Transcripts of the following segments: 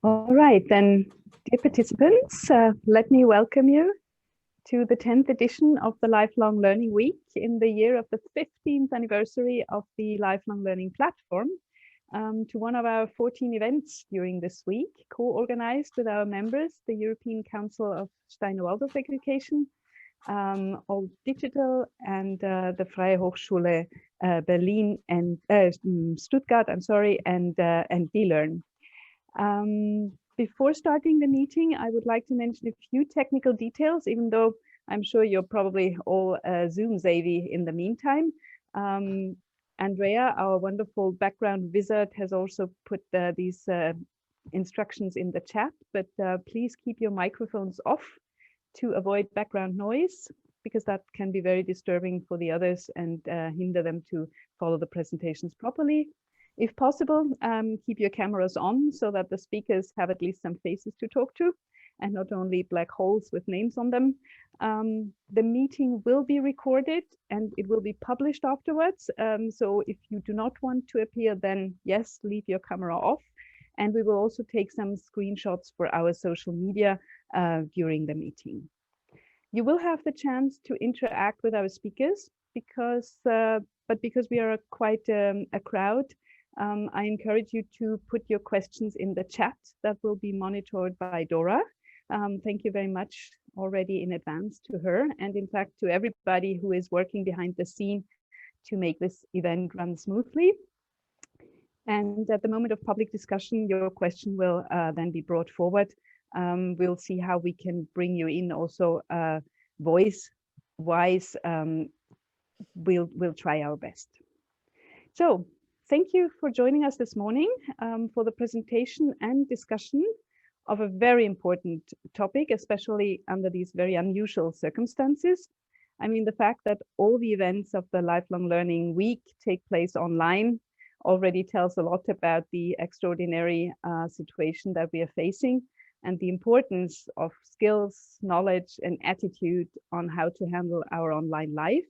All right, then, dear participants, let me welcome you to the 10th edition of the Lifelong Learning Week in the year of the 15th anniversary of the Lifelong Learning Platform, to one of our 14 events during this week, co-organized with our members, the European Council of Steiner Waldorf Education, All Digital, and the Freie Hochschule Berlin and Stuttgart, and DLEARN. Before starting the meeting, I would like to mention a few technical details, even though I'm sure you're probably all Zoom savvy in the meantime. Andrea, our wonderful background wizard, has also put these instructions in the chat, but please keep your microphones off to avoid background noise, because that can be very disturbing for the others and hinder them to follow the presentations properly. If possible, keep your cameras on so that the speakers have at least some faces to talk to and not only black holes with names on them. The meeting will be recorded and it will be published afterwards. So if you do not want to appear, then yes, leave your camera off. And we will also take some screenshots for our social media during the meeting. You will have the chance to interact with our speakers because we are quite a crowd. I encourage you to put your questions in the chat that will be monitored by Dora. Thank you very much already in advance to her, and in fact to everybody who is working behind the scene to make this event run smoothly. And at the moment of public discussion, your question will then be brought forward. We'll see how we can bring you in also voice-wise. We'll try our best. So, thank you for joining us this morning for the presentation and discussion of a very important topic, especially under these very unusual circumstances. I mean, the fact that all the events of the Lifelong Learning Week take place online already tells a lot about the extraordinary situation that we are facing and the importance of skills, knowledge, and attitude on how to handle our online life.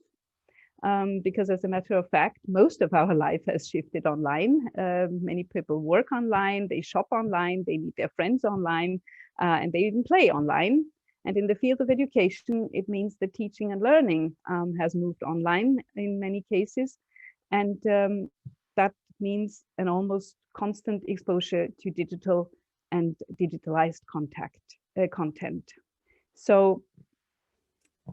Because as a matter of fact, most of our life has shifted online. Many people work online, they shop online, they meet their friends online, and they even play online. And in the field of education, it means that teaching and learning has moved online in many cases. And that means an almost constant exposure to digital and digitalized content. So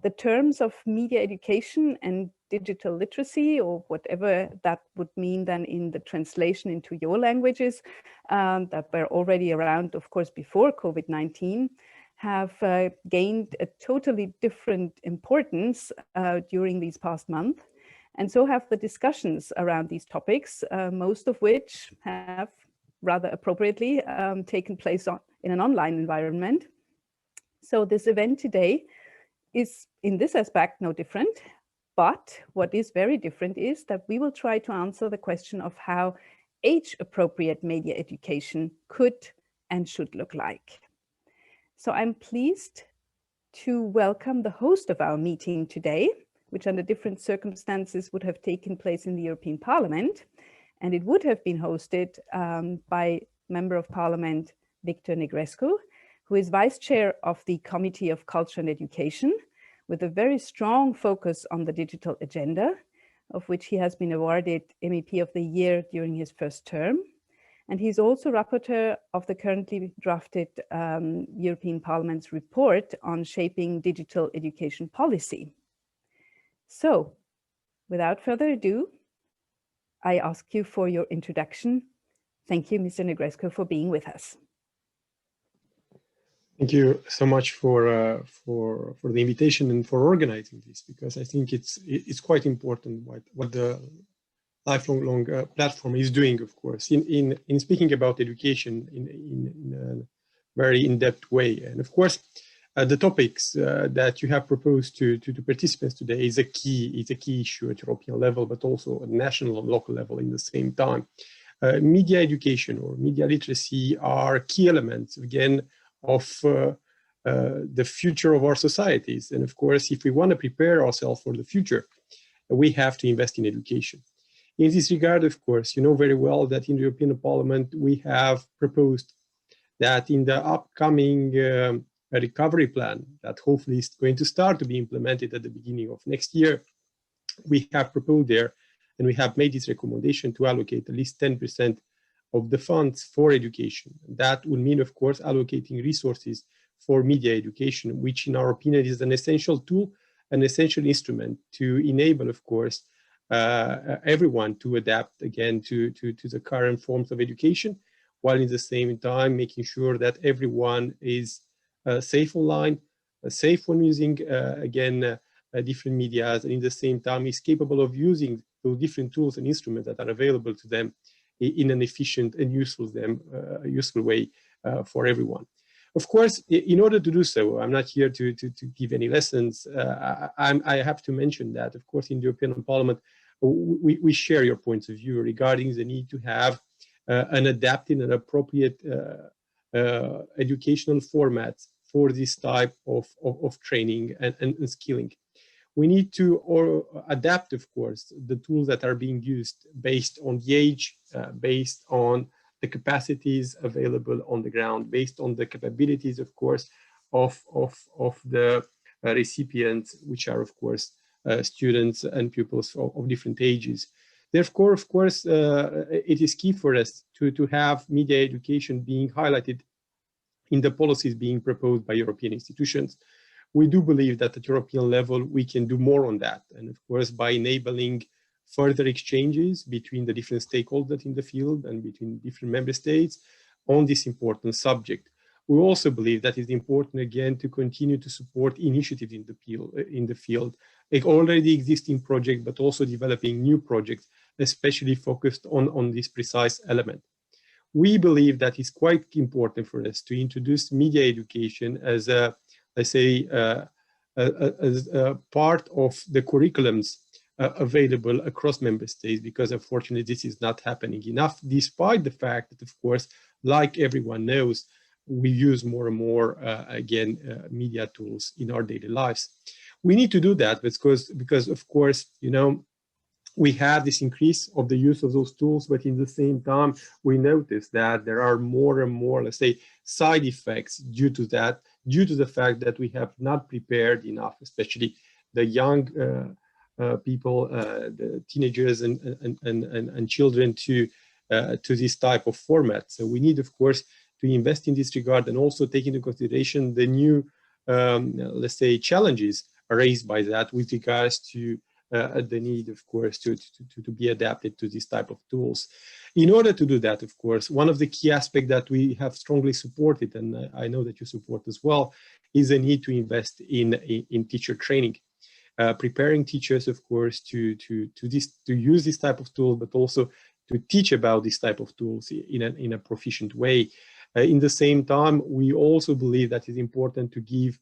the terms of media education and digital literacy, or whatever that would mean then in the translation into your languages, that were already around, of course, before COVID-19, have gained a totally different importance during these past months. And so have the discussions around these topics, most of which have rather appropriately taken place in an online environment. So this event today is in this aspect no different, but what is very different is that we will try to answer the question of how age-appropriate media education could and should look like. So I'm pleased to welcome the host of our meeting today, which under different circumstances would have taken place in the European Parliament, and it would have been hosted by Member of Parliament Victor Negrescu, who is Vice Chair of the Committee of Culture and Education, with a very strong focus on the digital agenda, of which he has been awarded MEP of the Year during his first term. And he's also rapporteur of the currently drafted European Parliament's report on shaping digital education policy. So, without further ado, I ask you for your introduction. Thank you, Mr. Negrescu, for being with us. Thank you so much for the invitation and for organizing this, because I think it's quite important what the Lifelong platform is doing, of course, in speaking about education in a very in-depth way. And of course, the topics that you have proposed to participants today is a key issue at European level, but also at national and local level in the same time. Media education or media literacy are key elements, again, of the future of our societies. And of course, if we want to prepare ourselves for the future, we have to invest in education. In this regard, of course, you know very well that in the European Parliament, we have proposed that in the upcoming recovery plan that hopefully is going to start to be implemented at the beginning of next year, we have proposed there, and we have made this recommendation to allocate at least 10% of the funds for education. That would mean, of course, allocating resources for media education, which in our opinion is an essential tool, an essential instrument to enable, of course, everyone to adapt again to the current forms of education, while in the same time making sure that everyone is safe online, safe when using, different medias, and in the same time is capable of using those different tools and instruments that are available to them in an efficient and useful way for everyone. Of course, in order to do so, I'm not here to give any lessons. I have to mention that, of course, in the European Parliament, we share your points of view regarding the need to have an adapted and appropriate educational format for this type of training and skilling. We need to adapt, of course, the tools that are being used based on the age, based on the capacities available on the ground, based on the capabilities, of course, of the recipients, which are, of course, students and pupils of different ages. Therefore, of course, it is key for us to have media education being highlighted in the policies being proposed by European institutions. We do believe that at European level, we can do more on that. And of course, by enabling further exchanges between the different stakeholders in the field and between different member states on this important subject. We also believe that it's important, again, to continue to support initiatives in the field, like already existing projects, but also developing new projects, especially focused on this precise element. We believe that it's quite important for us to introduce media education as a, let's say, as a part of the curriculums available across member states, because unfortunately this is not happening enough, despite the fact that, of course, like everyone knows, we use more and more, media tools in our daily lives. We need to do that because of course, you know, we have this increase of the use of those tools, but in the same time, we notice that there are more and more, let's say, side effects due to that, due to the fact that we have not prepared enough, especially the young people, the teenagers and children to this type of format. So we need, of course, to invest in this regard and also take into consideration the new, let's say, challenges raised by that with regards to the need, of course, to be adapted to this type of tools. In order to do that, of course, one of the key aspects that we have strongly supported, and I know that you support as well, is the need to invest in teacher training. Preparing teachers, of course, to use this type of tool, but also to teach about this type of tools in a proficient way. In the same time, we also believe that it's important to give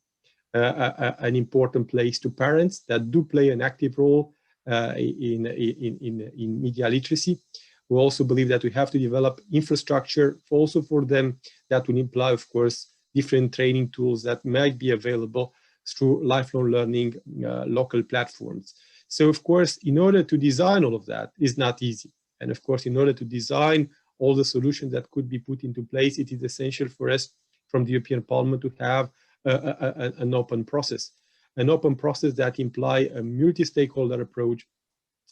an important place to parents that do play an active role in media literacy. We also believe that we have to develop infrastructure also for them that will imply, of course, different training tools that might be available through lifelong learning local platforms. So, of course, in order to design all of that is not easy. And of course, in order to design all the solutions that could be put into place, it is essential for us from the European Parliament to have an open process that imply a multi-stakeholder approach,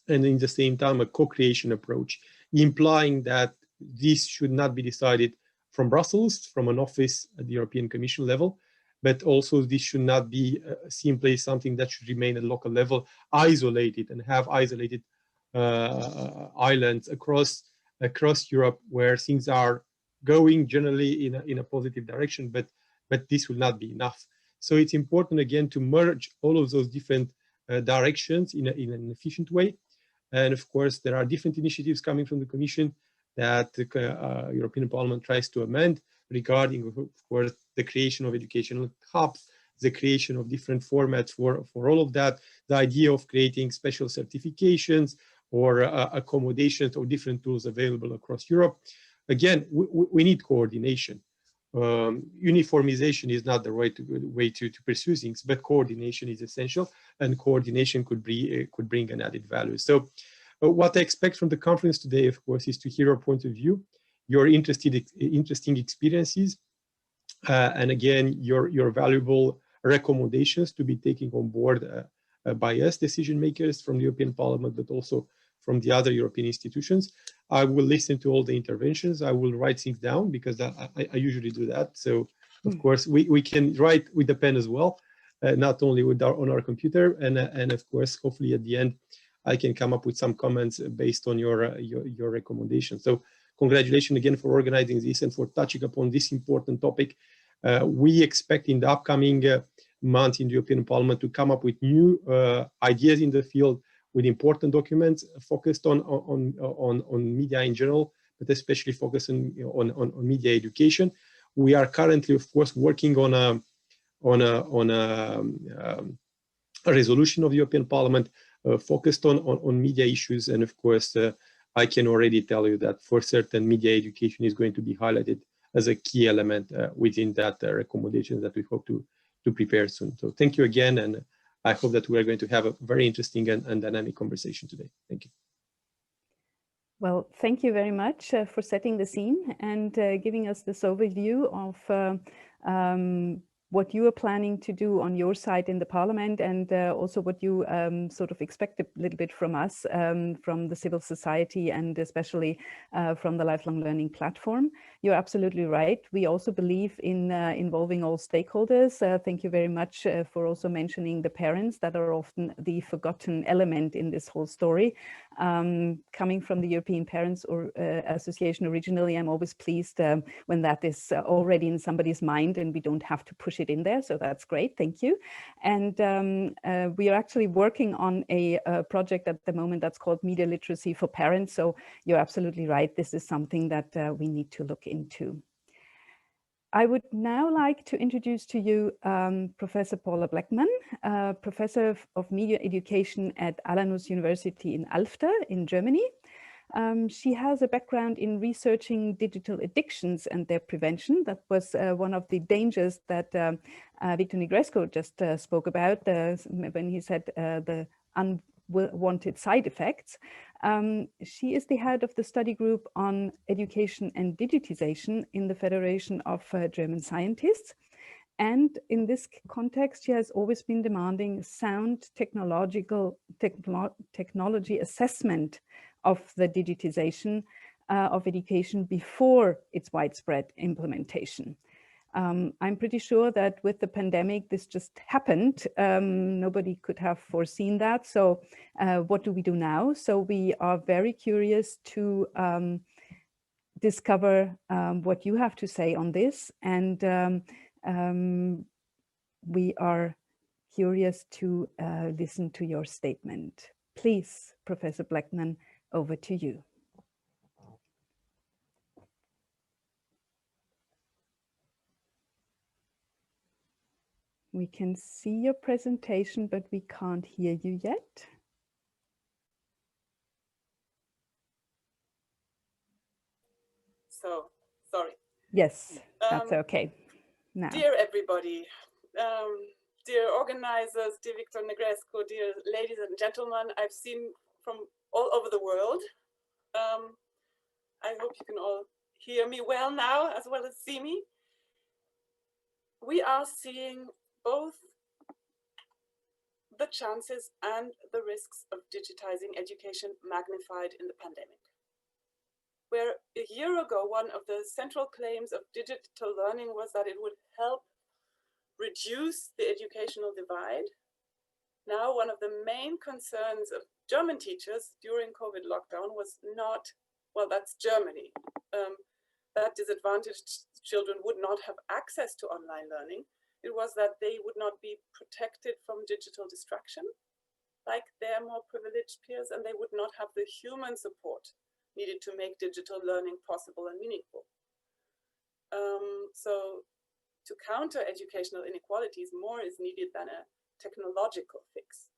and in the same time a co-creation approach, implying that this should not be decided from Brussels, from an office at the European Commission level, but also this should not be simply something that should remain at local level, isolated and have isolated islands across Europe where things are going generally in a positive direction, but this will not be enough. So it's important, again, to merge all of those different directions in an efficient way. And of course, there are different initiatives coming from the Commission that the European Parliament tries to amend regarding, of course, the creation of educational hubs, the creation of different formats for all of that, the idea of creating special certifications or accommodations of different tools available across Europe. Again, we need coordination. Uniformization is not the right way to pursue things, but coordination is essential, and coordination could bring an added value. So what I expect from the conference today, of course, is to hear your point of view, your interesting experiences, and again, your valuable recommendations to be taken on board by us decision makers from the European Parliament, but also from the other European institutions. I will listen to all the interventions. I will write things down because I usually do that. So of course we can write with the pen as well, not only with on our computer. And of course, hopefully at the end, I can come up with some comments based on your recommendations. So congratulations again for organizing this and for touching upon this important topic. We expect in the upcoming month in the European Parliament to come up with new ideas in the field, with important documents focused on media in general, but especially focusing on media education. We are currently, of course, working on a resolution of the European Parliament focused on media issues, and of course, I can already tell you that for certain media education is going to be highlighted as a key element within that recommendation that we hope to prepare soon. So thank you again, and I hope that we are going to have a very interesting and dynamic conversation today. Thank you. Well, thank you very much for setting the scene and giving us this overview of what you are planning to do on your side in the Parliament, and also what you sort of expect a little bit from us, from the civil society, and especially from the Lifelong Learning platform. You're absolutely right. We also believe in involving all stakeholders. Thank you very much for also mentioning the parents that are often the forgotten element in this whole story. Coming from the European Parents Association originally, I'm always pleased when that is already in somebody's mind and we don't have to push it in there. So that's great. Thank you. And we are actually working on a project at the moment that's called Media Literacy for Parents. So you're absolutely right. This is something that we need to look into. I would now like to introduce to you Professor Paula Bleckmann, Professor of Media Education at Alanus University in Alfter in Germany. She has a background in researching digital addictions and their prevention. That was one of the dangers that Victor Negresco just spoke about when he said the unwanted side effects. She is the head of the study group on education and digitization in the Federation of German Scientists. And in this context, she has always been demanding sound technology assessment of the digitization of education before its widespread implementation. I'm pretty sure that with the pandemic, this just happened. Nobody could have foreseen that. So what do we do now? So we are very curious to discover what you have to say on this. And we are curious to listen to your statement. Please, Professor Blackman, over to you. We can see your presentation, but we can't hear you yet. So, sorry. Yes, that's okay. Now. Dear everybody, dear organizers, dear Victor Negresco, dear ladies and gentlemen, I've seen from all over the world. I hope you can all hear me well now, as well as see me. We are seeing both the chances and the risks of digitizing education magnified in the pandemic. Where a year ago, one of the central claims of digital learning was that it would help reduce the educational divide. Now, one of the main concerns of German teachers during COVID lockdown was not, well, that's Germany. That disadvantaged children would not have access to online learning. It was that they would not be protected from digital distraction, like their more privileged peers, and they would not have the human support needed to make digital learning possible and meaningful. So to counter educational inequalities, more is needed than a technological fix.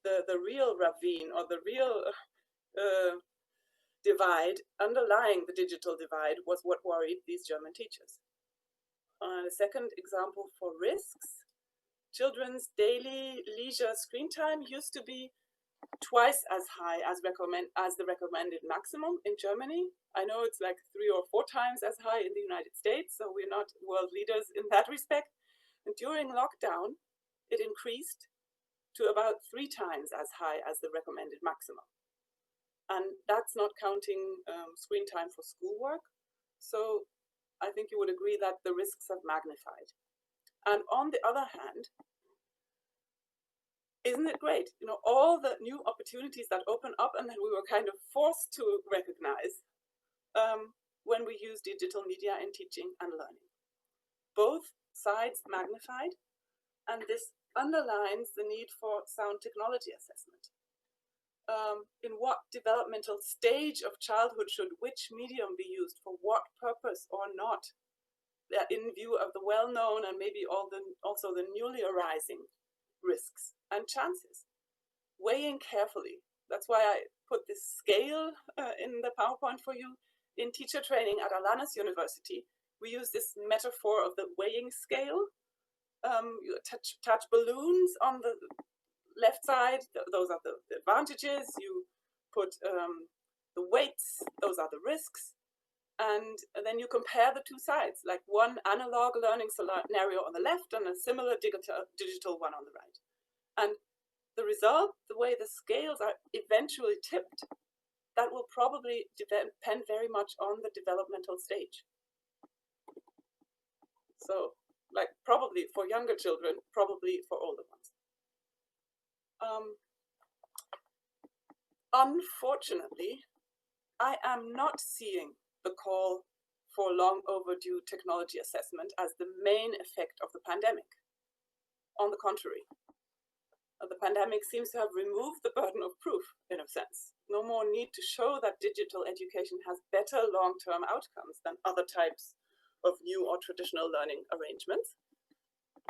The real ravine, or the real divide underlying the digital divide, was what worried these German teachers. The second example for risks, children's daily leisure screen time used to be twice as high as the recommended maximum in Germany. I know it's like 3 or 4 times as high in the United States, so we're not world leaders in that respect. And during lockdown, it increased to about 3 times as high as the recommended maximum. And that's not counting screen time for schoolwork. So I think you would agree that the risks have magnified. And on the other hand, isn't it great? You know, all the new opportunities that open up and that we were kind of forced to recognize when we use digital media in teaching and learning. Both sides magnified, and this underlines the need for sound technology assessment. In what developmental stage of childhood should which medium be used for what purpose or not, in view of the well-known and maybe also the newly arising risks and chances. Weighing carefully. That's why I put this scale in the PowerPoint for you. In teacher training at Alanus University, we use this metaphor of the weighing scale. You touch balloons on the left side, those are the advantages. You put the weights, those are the risks. And then you compare the two sides, like one analog learning scenario on the left and a similar digital one on the right. And the result, the way the scales are eventually tipped, that will probably depend very much on the developmental stage. So, like probably for younger children, probably for older ones. Unfortunately, I am not seeing the call for long overdue technology assessment as the main effect of the pandemic. On the contrary, the pandemic seems to have removed the burden of proof, in a sense. No more need to show that digital education has better long-term outcomes than other types of new or traditional learning arrangements.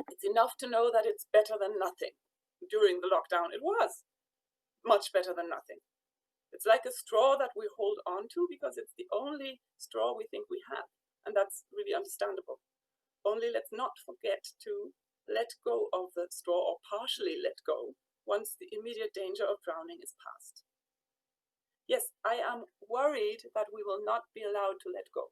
It's enough to know that it's better than nothing. During the lockdown, it was much better than nothing. It's like a straw that we hold on to because it's the only straw we think we have. And that's really understandable. Only let's not forget to let go of the straw, or partially let go, once the immediate danger of drowning is past. Yes, I am worried that we will not be allowed to let go.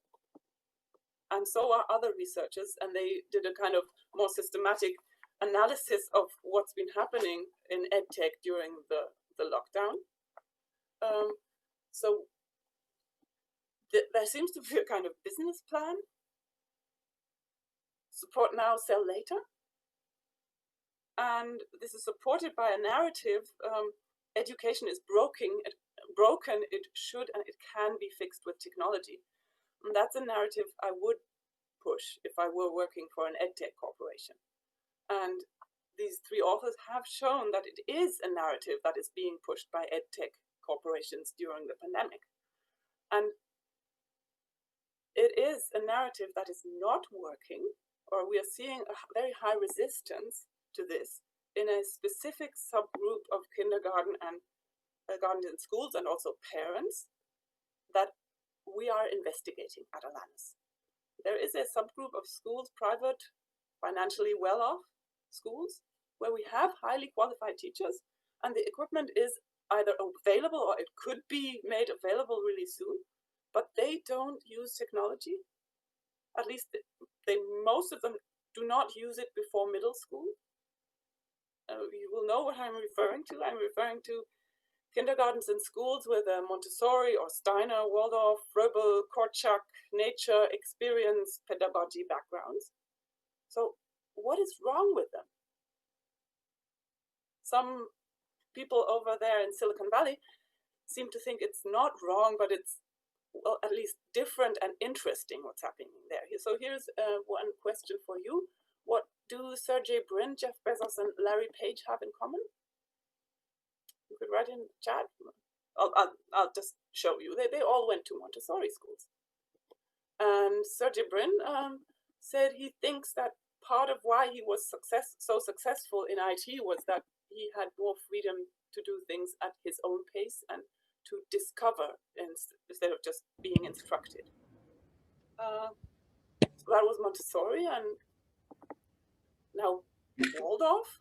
And so are other researchers, and they did a kind of more systematic analysis of what's been happening in EdTech during the lockdown. So there seems to be a kind of business plan. Support now, sell later. And this is supported by a narrative. Education is broken, it should and it can be fixed with technology. And that's a narrative I would push if I were working for an EdTech corporation. And these 3 authors have shown that it is a narrative that is being pushed by EdTech corporations during the pandemic. And it is a narrative that is not working, or we are seeing a very high resistance to this in a specific subgroup of kindergarten and schools, and also parents, that we are investigating at Alanus. There is a subgroup of schools, private, financially well-off schools, where we have highly qualified teachers, and the equipment is either available or it could be made available really soon, but they don't use technology. At least most of them do not use it before middle school. You will know what I'm referring to. I'm referring to kindergartens and schools with a Montessori or Steiner, Waldorf, Froebel, Korczak, nature, experience, pedagogy backgrounds. So what is wrong with them? Some people over there in Silicon Valley seem to think it's not wrong, but it's, well, at least different and interesting what's happening there. So here's one question for you. What do Sergey Brin, Jeff Bezos, and Larry Page have in common? You could write in the chat. I'll just show you. They all went to Montessori schools. And Sergey Brin said he thinks that part of why he was so successful in IT was that he had more freedom to do things at his own pace and to discover instead of just being instructed. So that was Montessori, and now Waldorf.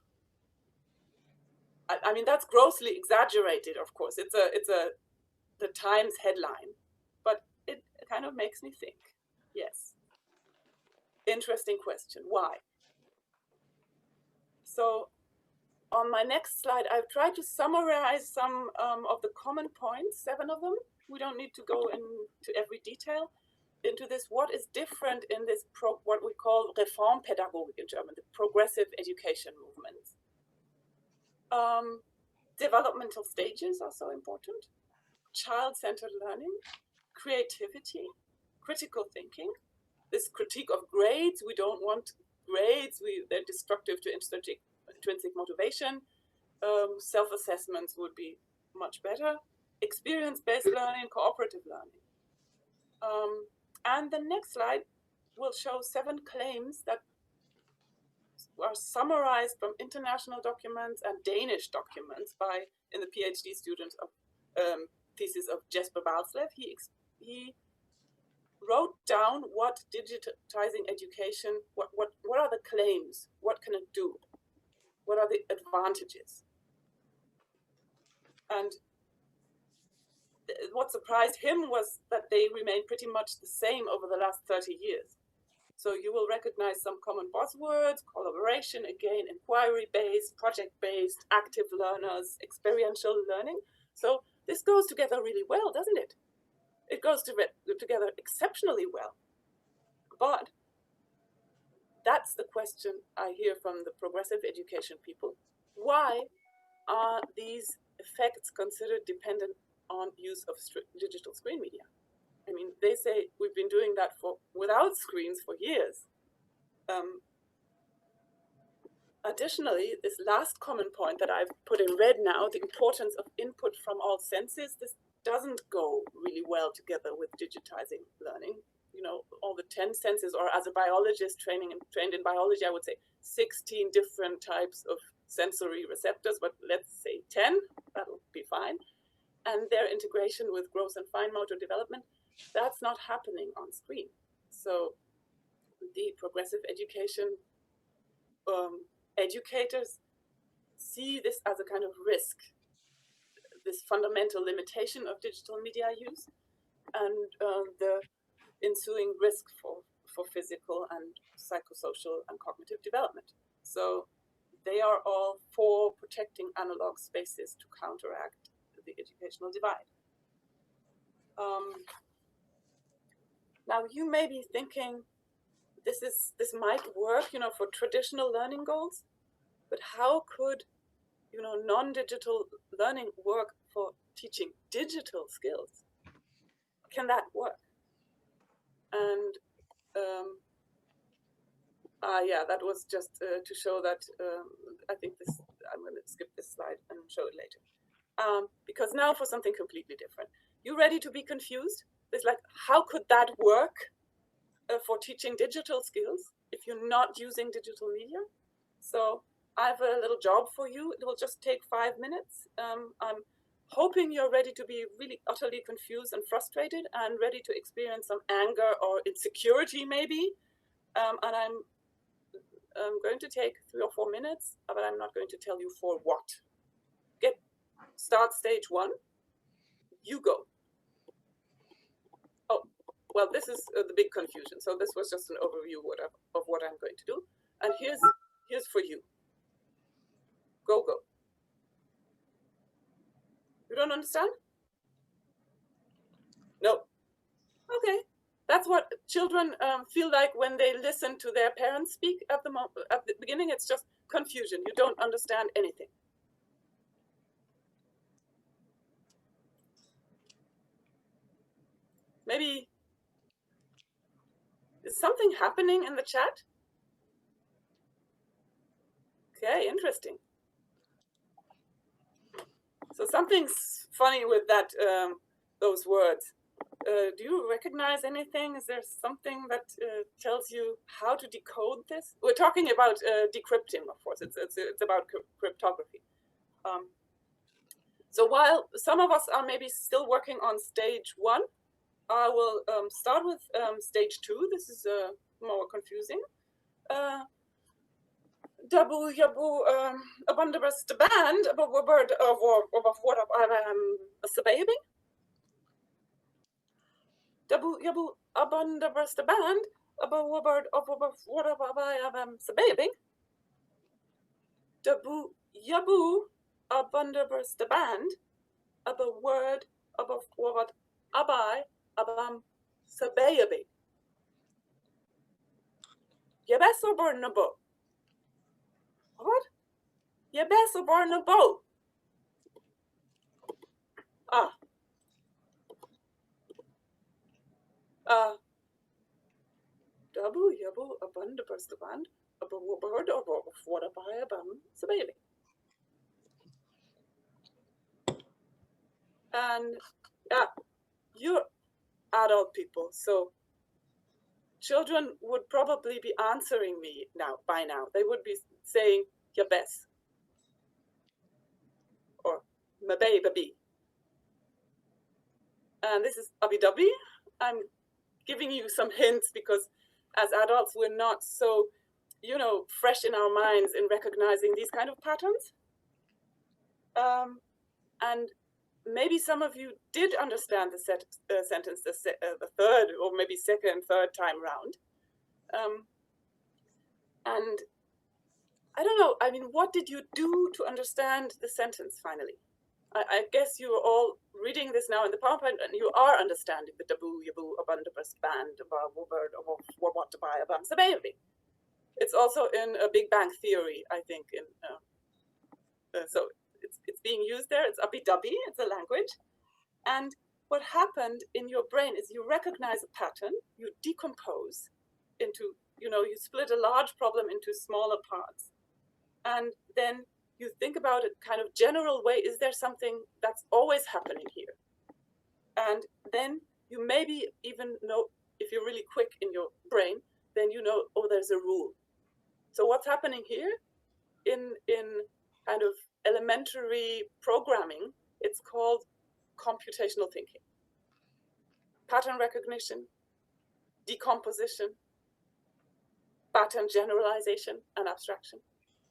I mean, that's grossly exaggerated, of course. It's the Times headline, but it kind of makes me think. Yes. Interesting question. Why? So on my next slide, I've tried to summarize some of the common points, 7 of them. We don't need to go into every detail into this. What is different in this, what we call Reformpädagogik in German, the progressive education movement? Developmental stages are so important. Child-centered learning, creativity, critical thinking, this critique of grades. We don't want grades. They're destructive to intrinsic motivation. Self-assessments would be much better. Experience-based learning, cooperative learning. And the next slide will show 7 claims that are summarized from international documents and Danish documents in the PhD student of thesis of Jesper Balslev. He wrote down what digitizing education, what are the claims, what can it do, what are the advantages. And what surprised him was that they remained pretty much the same over the last 30 years. So you will recognize some common buzzwords: collaboration, again, inquiry-based, project-based, active learners, experiential learning. So this goes together really well, doesn't it? It goes together exceptionally well. But that's the question I hear from the progressive education people. Why are these effects considered dependent on use of digital screen media? I mean, they say we've been doing that without screens for years. Additionally, this last common point that I've put in red now, the importance of input from all senses, this doesn't go really well together with digitizing learning. You know, all the 10 senses, or as a biologist trained in biology, I would say 16 different types of sensory receptors, but let's say 10, that'll be fine. And their integration with gross and fine motor development, that's not happening on screen. So the progressive education educators see this as a kind of risk, this fundamental limitation of digital media use, and the ensuing risk for physical and psychosocial and cognitive development. So they are all for protecting analog spaces to counteract the educational divide. Now you may be thinking, this might work, you know, for traditional learning goals, but how could, you know, non-digital learning work for teaching digital skills? Can that work? And yeah, that was just to show that I think I'm going to skip this slide and show it later. Because now for something completely different. You ready to be confused? It's like, how could that work for teaching digital skills if you're not using digital media? So I have a little job for you. It will just take 5 minutes. I'm hoping you're ready to be really utterly confused and frustrated and ready to experience some anger or insecurity maybe. And I'm going to take 3 or 4 minutes, but I'm not going to tell you for what. Start stage 1. You go. Oh, well, this is the big confusion. So this was just an overview of what I'm going to do. And here's for you. Go. You don't understand? No. Okay. That's what children feel like when they listen to their parents speak at the beginning. It's just confusion. You don't understand anything. Maybe is something happening in the chat? Okay, interesting. So something's funny with that, those words. Do you recognize anything? Is there something that tells you how to decode this? We're talking about decrypting, of course. It's about cryptography. So while some of us are maybe still working on stage 1, I will start with stage 2. This is more confusing. Dabu yabu a wondrous band of a word of what a baby. Dabu yabu a wondrous band of a word of what a baby. Dabu yabu a wondrous band of a word of what abai abam sabayabi. Yabeso burnabo. What? Yabeso burnabo. Ah. Dabu yabu a wondrous band of a word of what abai abam sabayabi. And you're adult people, so children would probably be answering me by now. They would be saying yabes or mababy. And this is abidabi. I'm giving you some hints because as adults we're not so, fresh in our minds in recognizing these kind of patterns. And maybe some of you did understand the sentence the third or maybe third time round. And I don't know, I mean, what did you do to understand the sentence finally? I guess you are all reading this now in the PowerPoint and you are understanding the dabu, yabu, abundabus, band, word, what to buy, sabayabi. It's also in a Big Bang Theory, I think. So it's being used there. It's abidabi, it's a language. And what happened in your brain is you recognize a pattern, you decompose into, you split a large problem into smaller parts. And then you think about it kind of general way, is there something that's always happening here? And then you maybe even know, if you're really quick in your brain, then oh, there's a rule. So what's happening here in kind of elementary programming, it's called computational thinking. Pattern recognition, decomposition, pattern generalization and abstraction,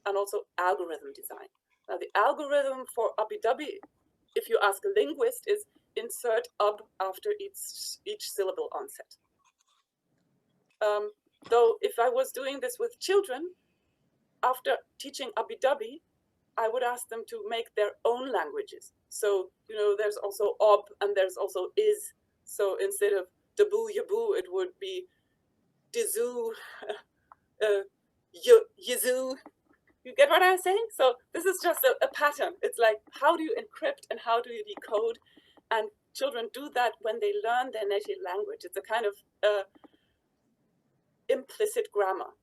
and also algorithm design. Now the algorithm for abidabi, if you ask a linguist, is insert ab after each syllable onset. Though if I was doing this with children, after teaching abidabi, I would ask them to make their own languages. So, there's also ob and there's also is. So instead of dabu yabu, it would be dizu, yizu. You get what I'm saying? So this is just a pattern. It's like, how do you encrypt and how do you decode? And children do that when they learn their native language. It's a kind of implicit grammar.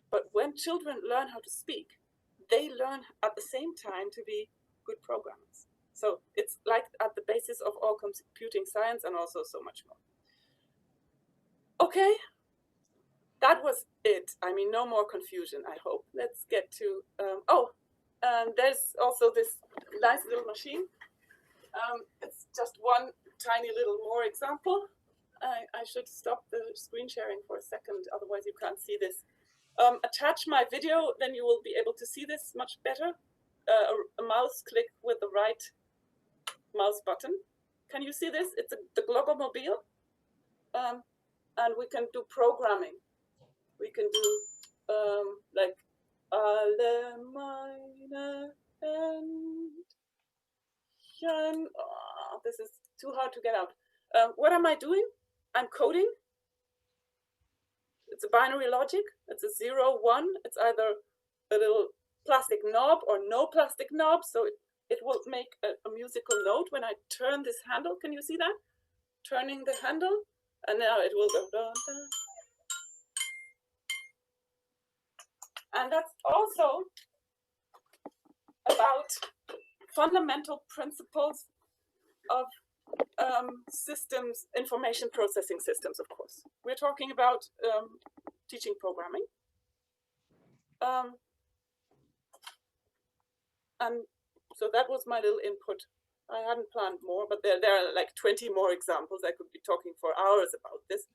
But when children learn how to speak, they learn at the same time to be good programmers. So it's like at the basis of all computing science and also so much more. Okay, that was it. I mean, no more confusion, I hope. Let's get to, there's also this nice little machine. It's just one tiny little more example. I should stop the screen sharing for a second, otherwise you can't see this. Attach my video, then you will be able to see this much better. A mouse click with the right mouse button. Can you see this? It's the Globomobile. And we can do programming. We can do like Allemagne and this is too hard to get out. What am I doing? I'm coding. It's a binary logic. It's a 0, 1. It's either a little plastic knob or no plastic knob. So it will make a musical note when I turn this handle. Can you see that? Turning the handle, and now it will go down, down. And that's also about fundamental principles of systems, information processing systems, of course. We're talking about teaching programming. And so that was my little input. I hadn't planned more, but there are like 20 more examples. I could be talking for hours about this.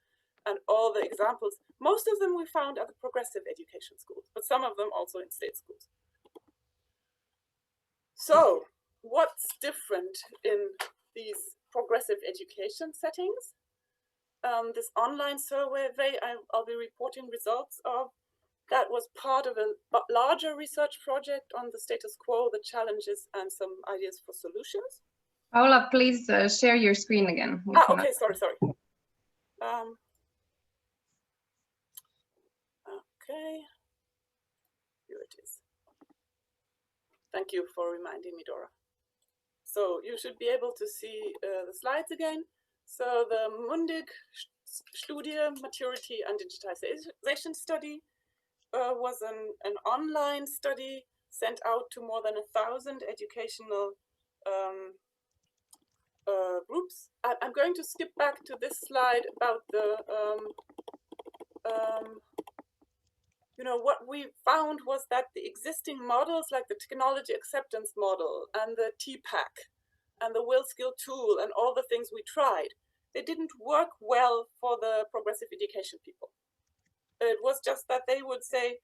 And all the examples, most of them we found at the progressive education schools, but some of them also in state schools. So what's different in these progressive education settings? This online survey I'll be reporting results of, that was part of a larger research project on the status quo, the challenges, and some ideas for solutions. Paula, please share your screen again. Okay, sorry. Okay, here it is. Thank you for reminding me, Dora. So you should be able to see the slides again. So the Mundig Studie, Maturity and Digitization Study was an online study sent out to more than 1,000 educational groups. I'm going to skip back to this slide about the, what we found was that the existing models like the technology acceptance model and the TPAC and the WillSkill tool and all the things we tried, they didn't work well for the progressive education people. It was just that they would say,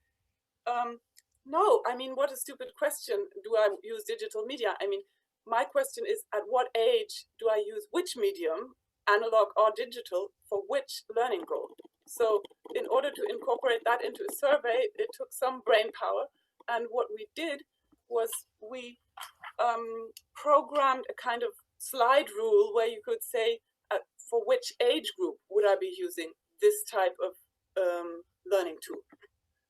no, I mean, what a stupid question. Do I use digital media? I mean, my question is, at what age do I use which medium, analog or digital, for which learning goal? So in order to incorporate that into a survey, it took some brain power. And what we did was we programmed a kind of slide rule where you could say, for which age group would I be using this type of learning tool?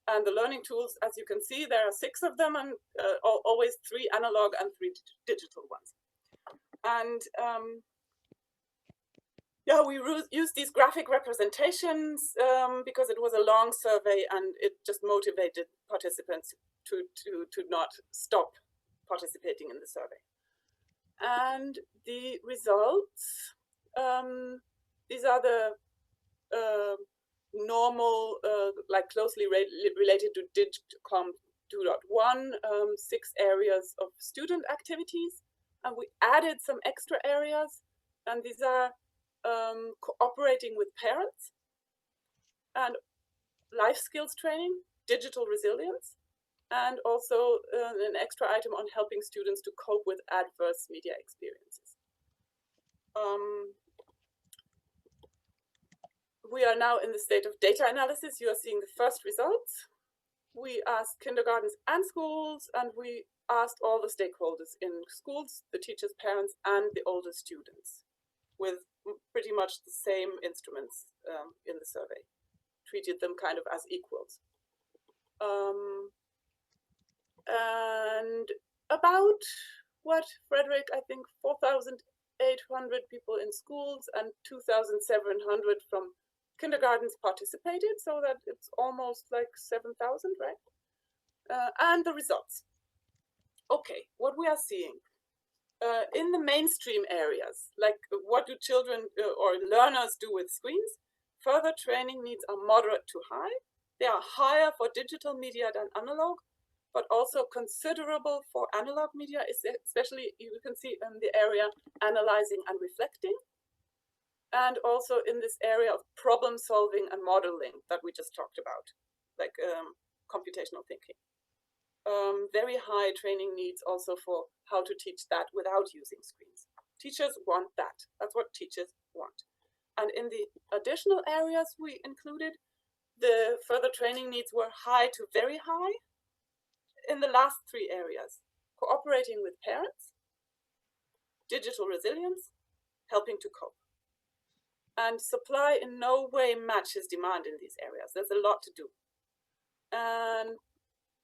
And the learning tools, as you can see, there are 6 of them, and always 3 analog and 3 digital ones. And yeah, we used these graphic representations because it was a long survey and it just motivated participants to not stop participating in the survey. And the results, these are the normal, like closely related to DigCom 2.1, 6 areas of student activities. And we added some extra areas, and these are cooperating with parents and life skills training, digital resilience, and also an extra item on helping students to cope with adverse media experiences. We are now in the state of data analysis. You are seeing the first results. We asked kindergartens and schools, and we asked all the stakeholders in schools, the teachers, parents, and the older students, with pretty much the same instruments in the survey, treated them kind of as equals. And about what, Frederick, I think 4,800 people in schools and 2,700 from kindergartens participated, so that it's almost like 7,000, right? And the results. Okay, what we are seeing in the mainstream areas, like what do children or learners do with screens? Further training needs are moderate to high. They are higher for digital media than analog, but also considerable for analog media, especially you can see in the area analyzing and reflecting, and also in this area of problem solving and modeling that we just talked about, like computational thinking. Very high training needs also for how to teach that without using screens. Teachers want that. That's what teachers want. And in the additional areas we included, the further training needs were high to very high in the last 3 areas: cooperating with parents, digital resilience, helping to cope. And supply in no way matches demand in these areas. There's a lot to do. And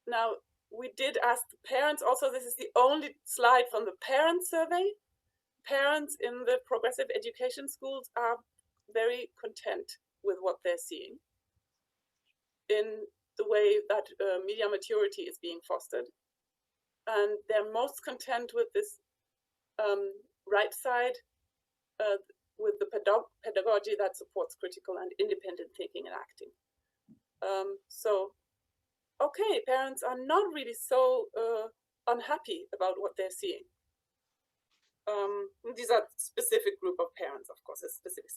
now we did ask the parents also. This is the only slide from the parent survey. Parents in the progressive education schools are very content with what they're seeing in the way that media maturity is being fostered. And they're most content with this right side, with the pedagogy that supports critical and independent thinking and acting. So, okay, parents are not really so unhappy about what they're seeing. These are specific group of parents, of course, a specific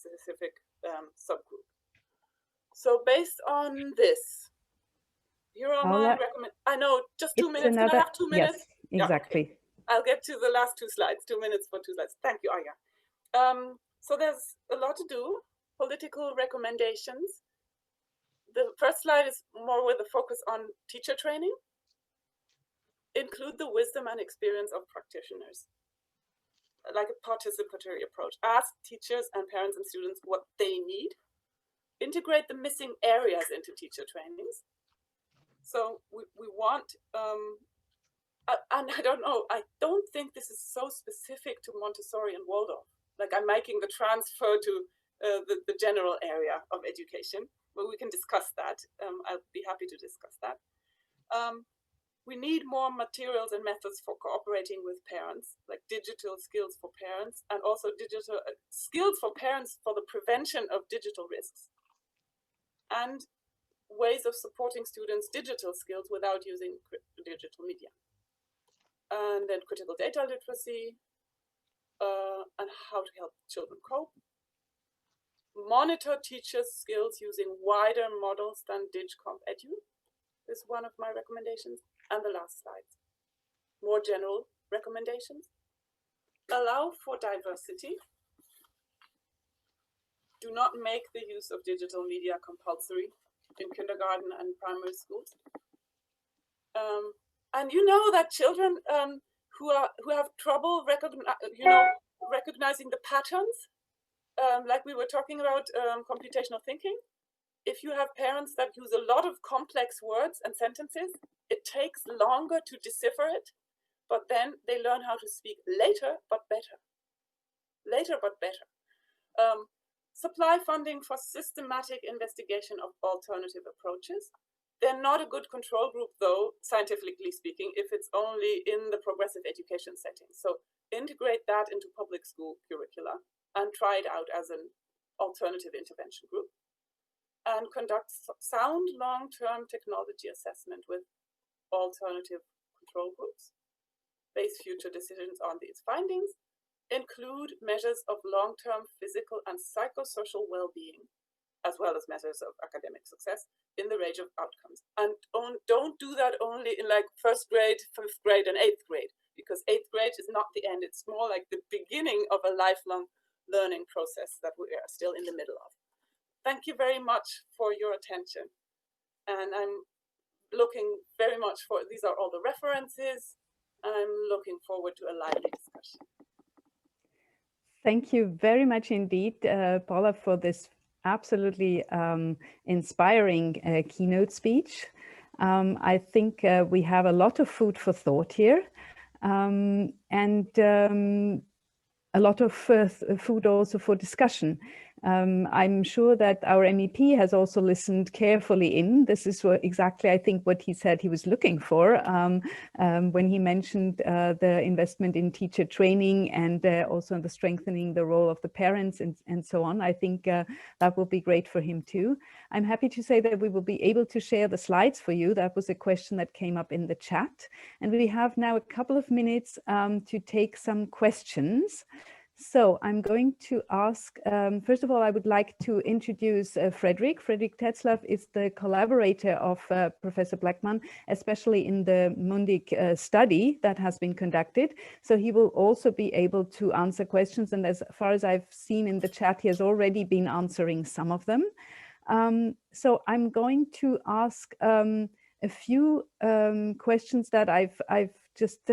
specific subgroup. So based on this, here are my I know, just 2 minutes. Can I have 2 minutes? Yes, exactly. Yeah, okay. I'll get to the last 2 slides. 2 minutes for 2 slides. Thank you, Aya. So there's a lot to do. Political recommendations. The first slide is more with a focus on teacher training. Include the wisdom and experience of practitioners, like a participatory approach. Ask teachers and parents and students what they need. Integrate the missing areas into teacher trainings. So we want, and I don't know, I don't think this is so specific to Montessori and Waldorf. Like I'm making the transfer to the general area of education, but we can discuss that. I'll be happy to discuss that. We need more materials and methods for cooperating with parents, like digital skills for parents, and also digital skills for parents for the prevention of digital risks, and ways of supporting students' digital skills without using digital media. And then critical data literacy, and how to help children cope. Monitor teachers' skills using wider models than DigCompEdu is one of my recommendations. And the last slide, more general recommendations. Allow for diversity. Do not make the use of digital media compulsory in kindergarten and primary schools. And you know that children who have trouble recognizing the patterns, like we were talking about computational thinking. If you have parents that use a lot of complex words and sentences, it takes longer to decipher it, but then they learn how to speak later, but better. Later, but better. Supply funding for systematic investigation of alternative approaches. They're not a good control group, though, scientifically speaking, if it's only in the progressive education setting. So integrate that into public school curricula and try it out as an alternative intervention group. And conduct sound long-term technology assessment with alternative control groups. Base future decisions on these findings. Include measures of long-term physical and psychosocial well-being, as well as measures of academic success in the range of outcomes. And don't do that only in like 1st grade, 5th grade, and 8th grade, because 8th grade is not the end. It's more like the beginning of a lifelong learning process that we are still in the middle of. Thank you very much for your attention. And I'm looking very much for, these are all the references. I'm looking forward to a lively discussion. Thank you very much indeed, Paula, for this absolutely inspiring keynote speech. I think we have a lot of food for thought here, and a lot of food also for discussion. I'm sure that our MEP has also listened carefully in. This is exactly, I think, what he said he was looking for when he mentioned the investment in teacher training and also the strengthening the role of the parents and so on. I think that will be great for him too. I'm happy to say that we will be able to share the slides for you. That was a question that came up in the chat. And we have now a couple of minutes to take some questions. So I'm going to ask, first of all, I would like to introduce Frederick. Frederick Tetzlaff is the collaborator of Professor Blackman, especially in the Mundic study that has been conducted. So he will also be able to answer questions. And as far as I've seen in the chat, he has already been answering some of them. So I'm going to ask a few questions that I've just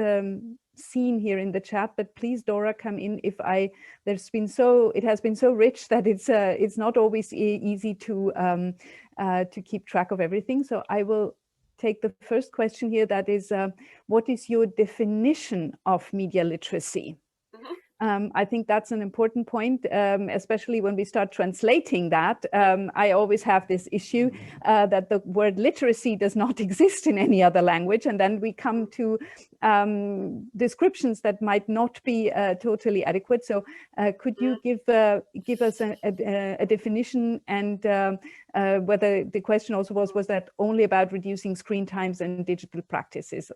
seen here in the chat, but please, Dora, come in if it has been so rich that it's not always easy to keep track of everything. So I will take the first question here. That is, what is your definition of media literacy? I think that's an important point, especially when we start translating that. I always have this issue that the word literacy does not exist in any other language. And then we come to descriptions that might not be totally adequate. So could you give us a definition, and whether the question also was that only about reducing screen times and digital practices?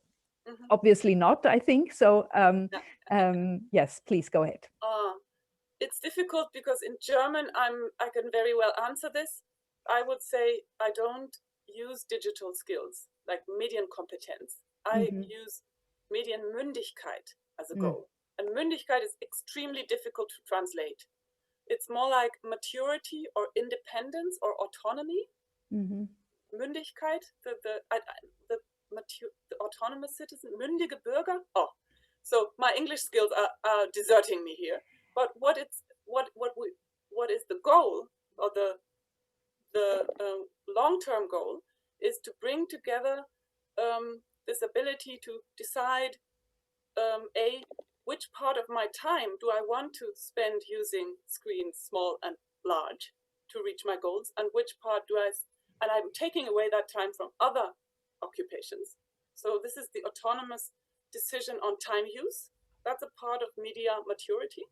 Obviously not, I think. So yes, please go ahead. it's difficult because in German, I can very well answer this. I would say I don't use digital skills like Medienkompetenz. I use Medienmündigkeit as a goal. And Mündigkeit is extremely difficult to translate. It's more like maturity or independence or autonomy. Mündigkeit, the autonomous citizen, mündige Bürger. Oh, so my English skills are deserting me here. But what is the goal, or the long-term goal, is to bring together this ability to decide which part of my time do I want to spend using screens small and large to reach my goals, and which part and I'm taking away that time from other occupations. So this is the autonomous decision on time use. That's a part of media maturity.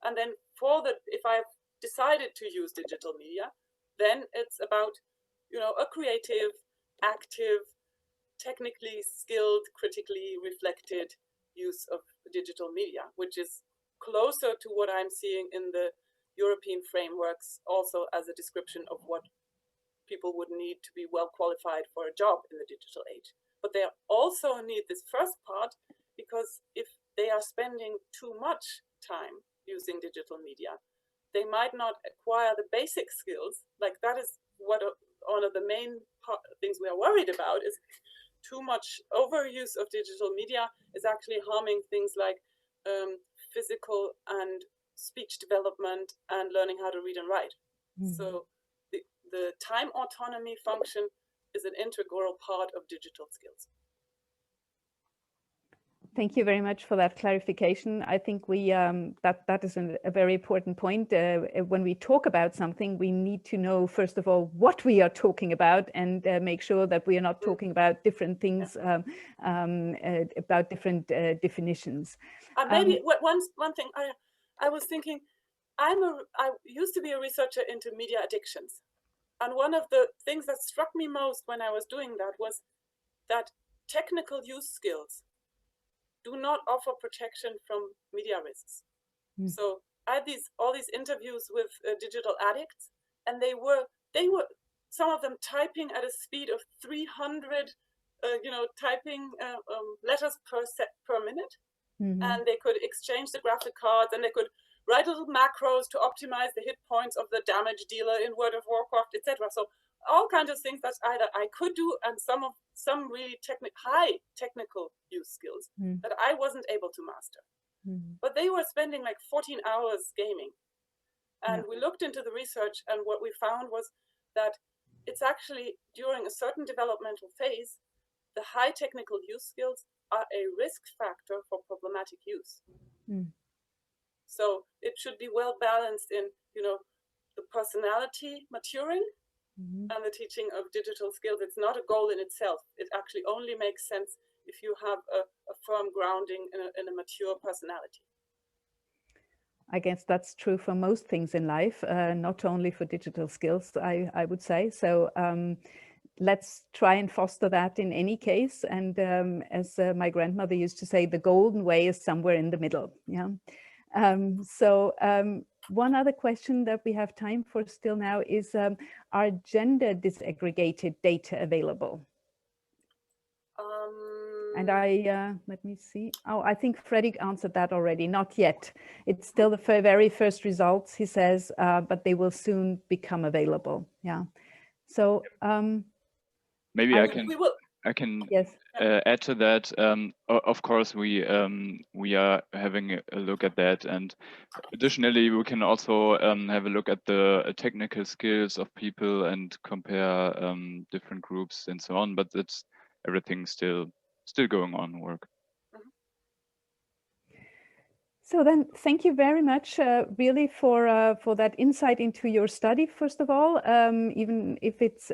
And then if I've decided to use digital media, then it's about, a creative, active, technically skilled, critically reflected use of digital media, which is closer to what I'm seeing in the European frameworks, also as a description of what people would need to be well qualified for a job in the digital age. But they also need this first part, because if they are spending too much time using digital media, they might not acquire the basic skills. Like that is what one of the main things we are worried about is too much overuse of digital media is actually harming things like physical and speech development and learning how to read and write. So the time autonomy function is an integral part of digital skills. Thank you very much for that clarification. I think that is a very important point. When we talk about something, we need to know, first of all, what we are talking about, and make sure that we are not talking about different things, about different definitions. Maybe one thing I was thinking, I used to be a researcher into media addictions. And one of the things that struck me most when I was doing that was that technical use skills do not offer protection from media risks. So I had all these interviews with digital addicts, and they were some of them typing at a speed of 300 typing letters per minute, and they could exchange the graphic cards, and they could write little macros to optimize the hit points of the damage dealer in World of Warcraft, etc. So all kinds of things that either I could do, and some really high technical use skills that I wasn't able to master. But they were spending like 14 hours gaming. And we looked into the research, and what we found was that it's actually during a certain developmental phase, the high technical use skills are a risk factor for problematic use. So it should be well balanced in, the personality maturing and the teaching of digital skills. It's not a goal in itself. It actually only makes sense if you have a firm grounding in a mature personality. I guess that's true for most things in life, not only for digital skills, I would say. So let's try and foster that in any case. And as my grandmother used to say, the golden way is somewhere in the middle. Yeah. One other question that we have time for still now is, are gender disaggregated data available? And let me see. Oh, I think Freddie answered that already. Not yet. It's still the very first results, he says, but they will soon become available. Yeah. So maybe I can yes. Add to that. Of course, we are having a look at that, and additionally, we can also have a look at the technical skills of people and compare different groups and so on. But it's everything still going on work. So then, thank you very much, really, for that insight into your study. First of all, even if it's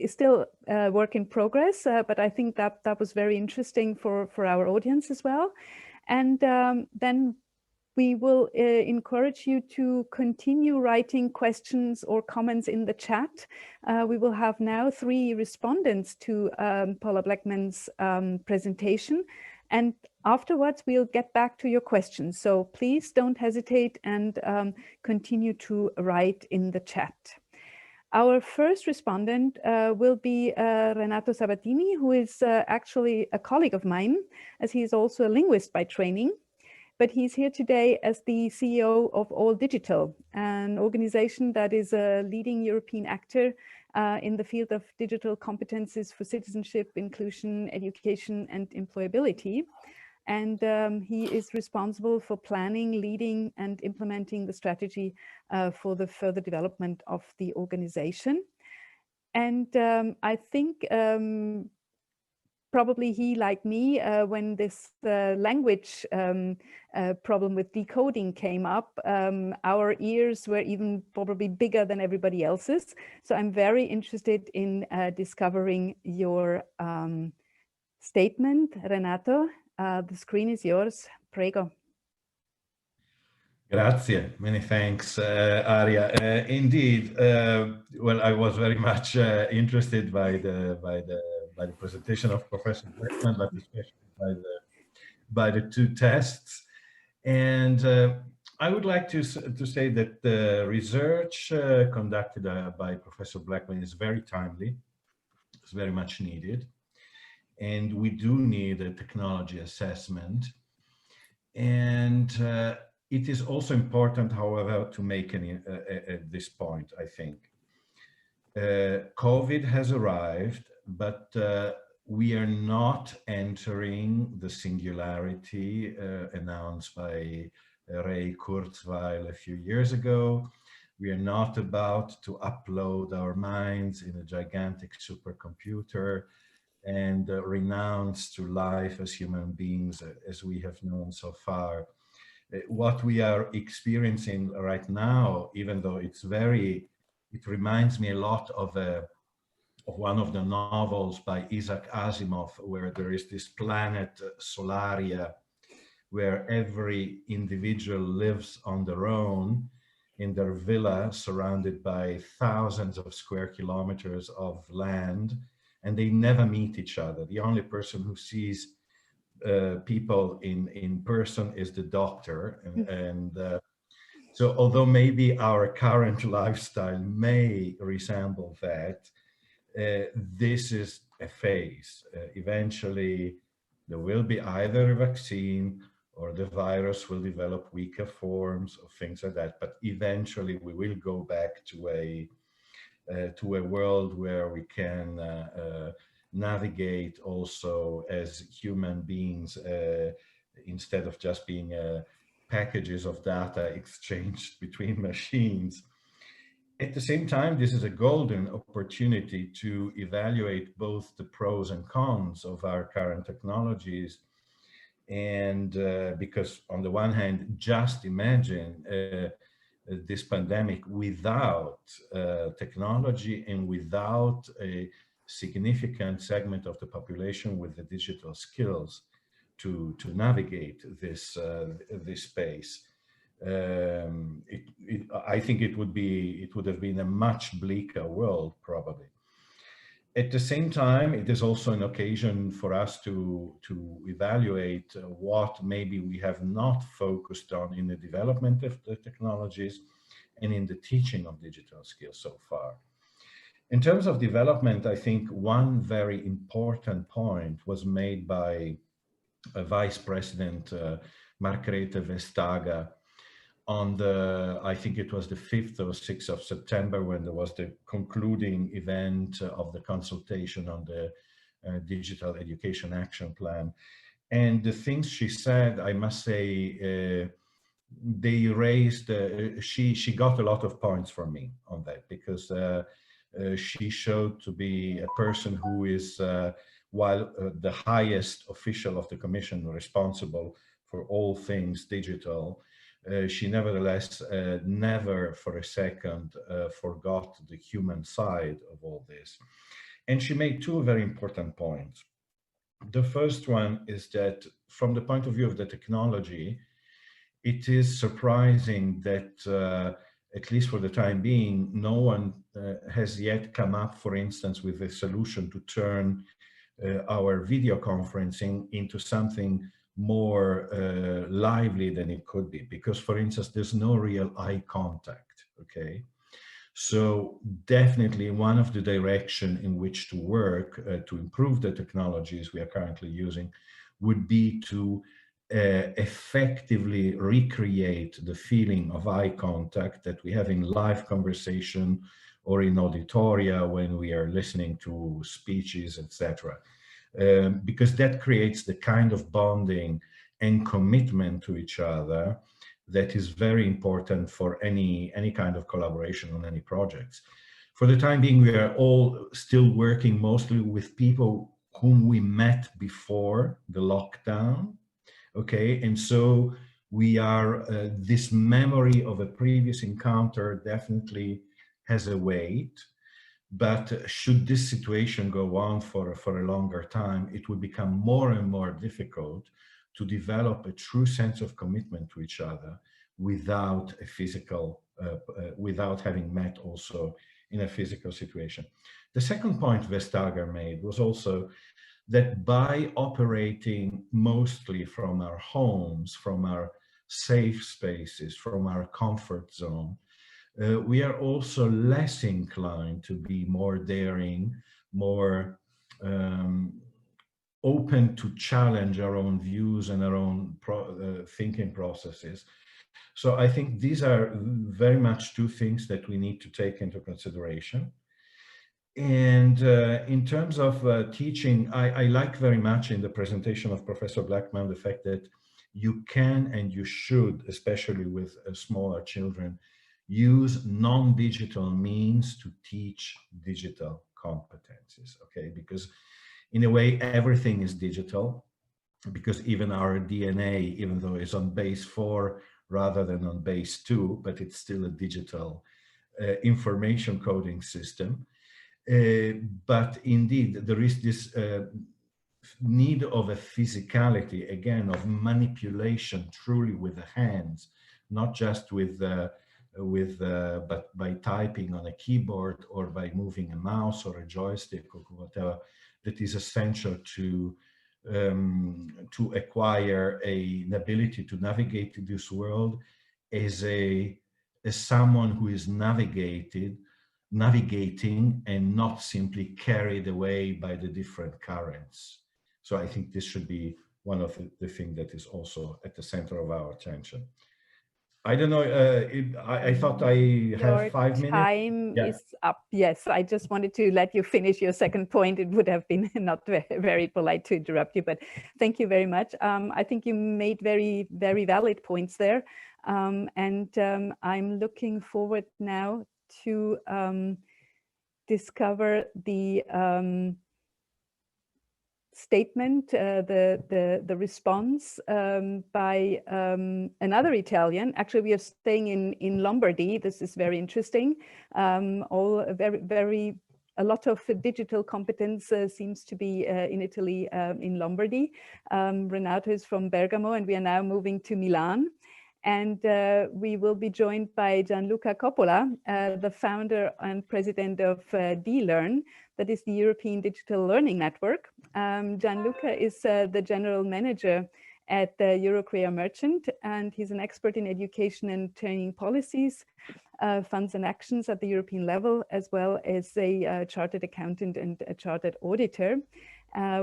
still work in progress, but I think that was very interesting for our audience as well. And then we will encourage you to continue writing questions or comments in the chat. We will have now 3 respondents to Paula Bleckmann's presentation. And Afterwards, we'll get back to your questions. So please don't hesitate and continue to write in the chat. Our first respondent will be Renato Sabatini, who is actually a colleague of mine, as he is also a linguist by training. But he's here today as the CEO of All Digital, an organization that is a leading European actor in the field of digital competencies for citizenship, inclusion, education, and employability. And he is responsible for planning, leading, and implementing the strategy for the further development of the organization. And I think probably he, like me, when this language problem with decoding came up, our ears were even probably bigger than everybody else's. So I'm very interested in discovering your statement, Renato. The screen is yours. Prego. Grazie. Many thanks, Aria. Indeed, well, I was very much interested by the presentation of Professor Blackman, but especially by the two tests. And I would like to say that the research conducted by Professor Blackman is very timely. It's very much needed. And we do need a technology assessment. And it is also important, however, to make at this point, I think. COVID has arrived, but we are not entering the singularity announced by Ray Kurzweil a few years ago. We are not about to upload our minds in a gigantic supercomputer and renounce to life as human beings as we have known so far. What we are experiencing right now, even though it reminds me a lot of one of the novels by Isaac Asimov, where there is this planet Solaria, where every individual lives on their own in their villa, surrounded by thousands of square kilometers of land, and they never meet each other. The only person who sees people in person is the doctor. So although maybe our current lifestyle may resemble that, this is a phase. Eventually, there will be either a vaccine or the virus will develop weaker forms or things like that. But eventually, we will go back to a world where we can navigate also as human beings instead of just being packages of data exchanged between machines. At the same time, this is a golden opportunity to evaluate both the pros and cons of our current technologies. And because on the one hand, just imagine this pandemic without technology and without a significant segment of the population with the digital skills to navigate this space. I think it would have been a much bleaker world, probably. At the same time, it is also an occasion for us to evaluate what maybe we have not focused on in the development of the technologies and in the teaching of digital skills so far. In terms of development, I think one very important point was made by Vice President Margrethe Vestager on I think it was the 5th or 6th of September, when there was the concluding event of the consultation on the Digital Education Action Plan. And the things she said, I must say, they raised, she got a lot of points from me on that, because she showed to be a person who is, while the highest official of the Commission responsible for all things digital, she nevertheless never for a second forgot the human side of all this. And she made two very important points. The first one is that from the point of view of the technology, it is surprising that at least for the time being, no one has yet come up, for instance, with a solution to turn our video conferencing into something more lively than it could be, because, for instance, there's no real eye contact, okay? So definitely one of the direction in which to work to improve the technologies we are currently using would be to effectively recreate the feeling of eye contact that we have in live conversation or in auditoria when we are listening to speeches, etc. Because that creates the kind of bonding and commitment to each other that is very important for any kind of collaboration on any projects. For the time being, we are all still working mostly with people whom we met before the lockdown, okay? And so we are, this memory of a previous encounter definitely has a weight, but should this situation go on for a longer time, it would become more and more difficult to develop a true sense of commitment to each other without a physical, without having met also in a physical situation. The second point Vestager made was also that by operating mostly from our homes, from our safe spaces, from our comfort zone, we are also less inclined to be more daring, more open to challenge our own views and our own thinking processes. So I think these are very much two things that we need to take into consideration. And in terms of teaching, I like very much in the presentation of Professor Blackman the fact that you can and you should, especially with smaller children, use non-digital means to teach digital competencies, okay? Because in a way, everything is digital, because even our DNA, even though it's on base 4 rather than on base 2, but it's still a digital information coding system. But indeed, there is this need of a physicality, again, of manipulation truly with the hands, not just but by typing on a keyboard or by moving a mouse or a joystick or whatever, that is essential to acquire an ability to navigate this world as someone who is navigating and not simply carried away by the different currents. So I think this should be one of the things that is also at the center of our attention. I don't know, I thought I have 5 minutes. Time is up. Yes, I just wanted to let you finish your second point. It would have been not very polite to interrupt you, but thank you very much. I think you made very, very valid points there. I'm looking forward now to discover the statement, the response by another Italian. Actually, we are staying in Lombardy. This is very interesting. A lot of digital competence seems to be in Italy, in Lombardy. Renato is from Bergamo, and we are now moving to Milan. And we will be joined by Gianluca Coppola, the founder and president of DLEARN, that is the European Digital Learning Network. Gianluca is the general manager at Eurocrea Merchant, and he's an expert in education and training policies, funds and actions at the European level, as well as a chartered accountant and a chartered auditor.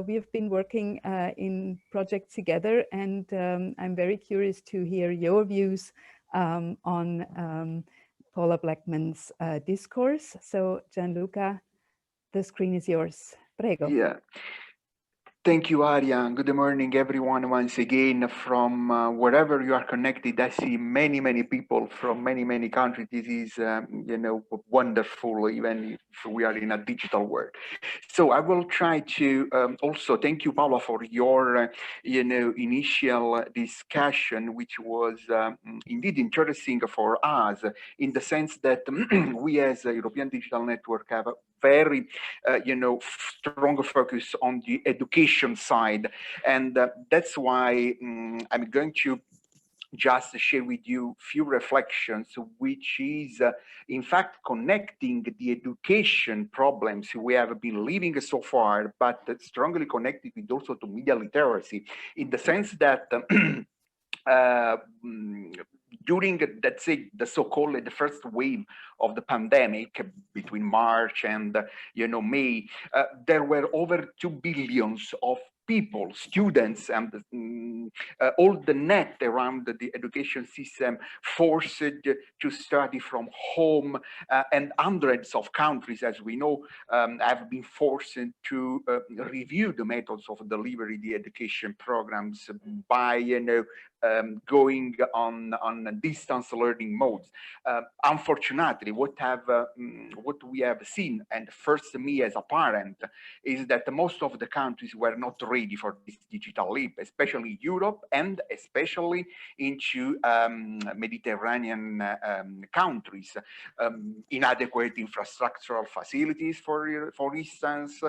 We have been working in projects together, and I'm very curious to hear your views on Paula Bleckmann's discourse. So Gianluca, the screen is yours. Prego. Yeah. Thank you, Aria. Good morning, everyone, once again from wherever you are connected. I see many, many people from many, many countries. This is, you know, wonderful, even if we are in a digital world. So I will try to also thank you, Paula, for your, you know, initial discussion, which was indeed interesting for us in the sense that we as a European Digital Network have a very, you know, strong focus on the education side. And that's why I'm going to just share with you few reflections, which is in fact connecting the education problems we have been living so far, but strongly connected with also to media literacy, in the sense that during, let's say, the so-called the first wave of the pandemic between March and May, there were over 2 billion of people, students, and all the net around the education system forced to study from home, and hundreds of countries, as we know, have been forced to review the methods of delivery the education programs by going on distance learning modes. Unfortunately, what we have seen, and first me as a parent, is that most of the countries were not ready for this digital leap, especially Europe and especially into Mediterranean countries. Inadequate infrastructural facilities, for instance,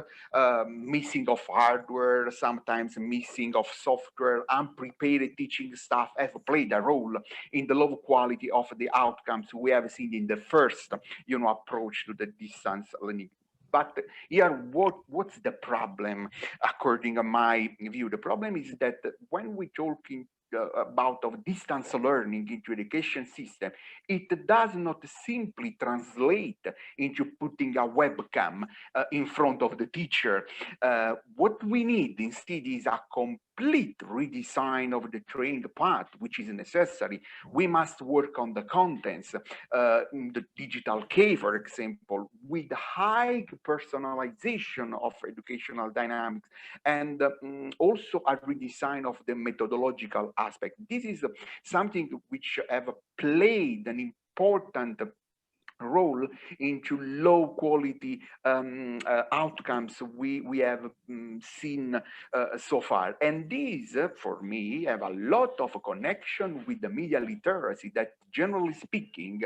missing of hardware, sometimes missing of software, unprepared teaching staff have played a role in the low quality of the outcomes we have seen in the first, approach to the distance learning. But here, what's the problem, according to my view? The problem is that when we talking about of distance learning into education system, it does not simply translate into putting a webcam in front of the teacher. What we need instead is a complete redesign of the training path, which is necessary. We must work on the contents, the digital key, for example, with high personalization of educational dynamics, and also a redesign of the methodological aspect. This is something which have played an important role into low quality outcomes we have seen so far. And these, for me, have a lot of connection with the media literacy that, generally speaking,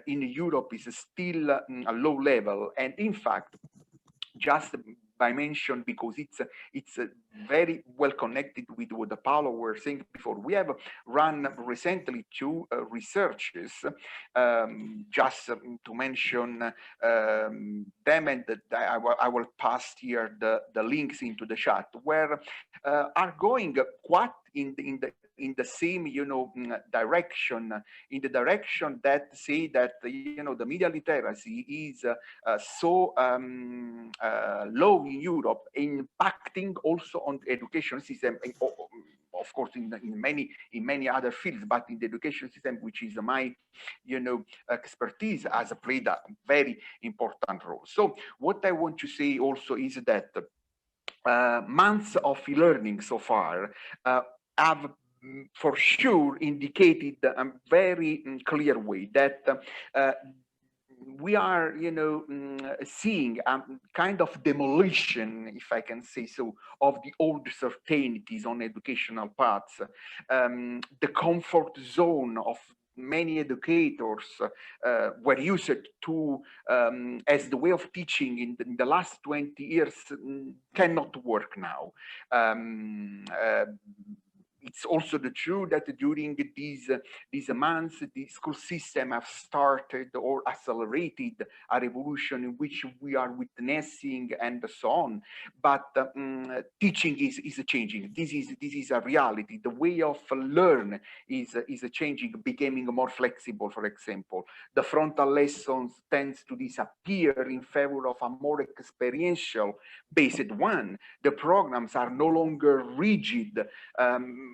in Europe is still a low level. And in fact, just by mention, because it's very well connected with what the Paula were saying before. We have run recently 2 researches, just to mention them, and I will pass here the links into the chat, where are going quite in the same direction, in the direction that say that the media literacy is so low in Europe, impacting also on the education system, of course in many other fields, but in the education system, which is my expertise, has played a very important role. So what I want to say also is that months of e-learning so far have for sure indicated a very clear way that we are, seeing a kind of demolition, if I can say so, of the old certainties on educational paths. The comfort zone of many educators were used to as the way of teaching in the last 20 years cannot work now. It's also the truth that during these months, the school system have started or accelerated a revolution in which we are witnessing and so on. But teaching is changing. This is a reality. The way of learn is changing, becoming more flexible. For example, the frontal lessons tends to disappear in favor of a more experiential based one. The programs are no longer rigid.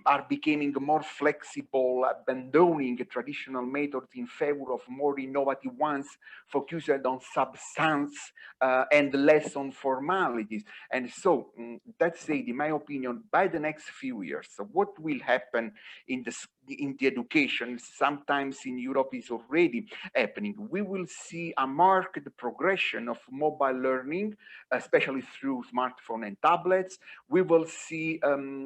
Are becoming more flexible, abandoning traditional methods in favor of more innovative ones, focused on substance and less on formalities. And so, that's it, in my opinion, by the next few years, what will happen in the education, sometimes in Europe is already happening. We will see a marked progression of mobile learning, especially through smartphone and tablets. We will see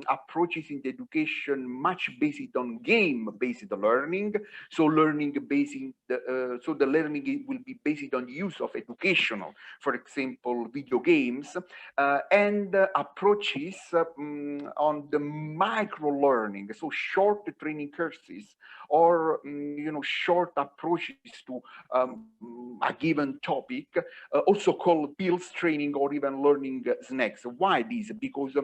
approaches in the education much based on game-based learning. So learning so the learning will be based on use of educational, for example, video games, and approaches on the micro learning, so short training learning courses, or short approaches to a given topic, also called pills training or even learning snacks. Why this? Because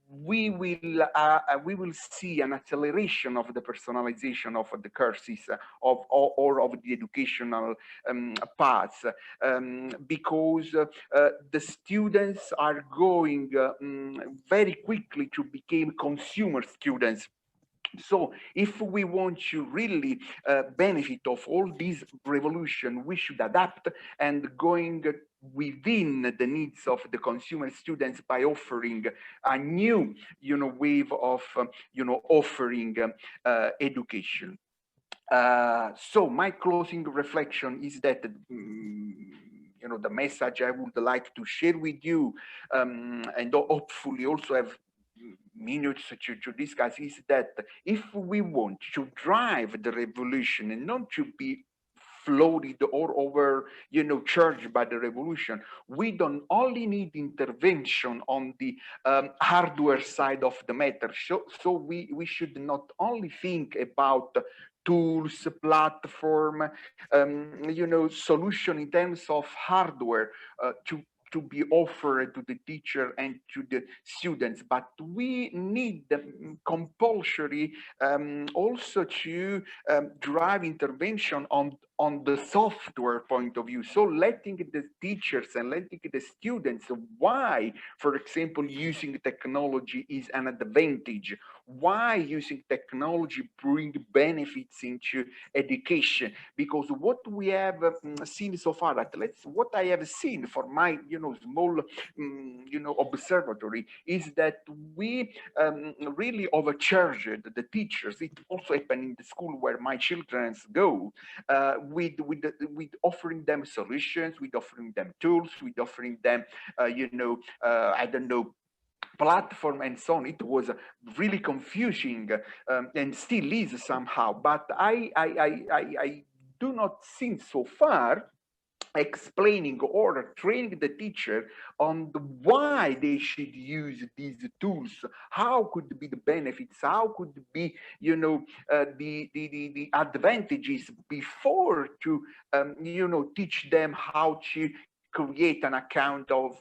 we will see an acceleration of the personalization of the courses or of the educational paths, because the students are going very quickly to become consumer students. So if we want to really benefit of all this revolution, we should adapt and going within the needs of the consumer students by offering a new, wave of, offering education. So my closing reflection is that the message I would like to share with you, and hopefully also have minutes to discuss, is that if we want to drive the revolution and not to be floated or over, charged by the revolution, we don't only need intervention on the hardware side of the matter. So we should not only think about tools, platform, solution in terms of hardware to be offered to the teacher and to the students, but we need compulsory also to drive intervention on the software point of view. So letting the teachers and letting the students why, for example, using technology is an advantage, why using technology bring benefits into education. Because what we have seen so far, at least what I have seen for my small observatory, is that we really overcharged the teachers. It also happened in the school where my children go, with offering them solutions, with offering them tools, with offering them I don't know, platform and so on. It was really confusing and still is somehow, but I do not think so far explaining or training the teacher on why they should use these tools, how could be the benefits, how could be the advantages before to teach them how to create an account of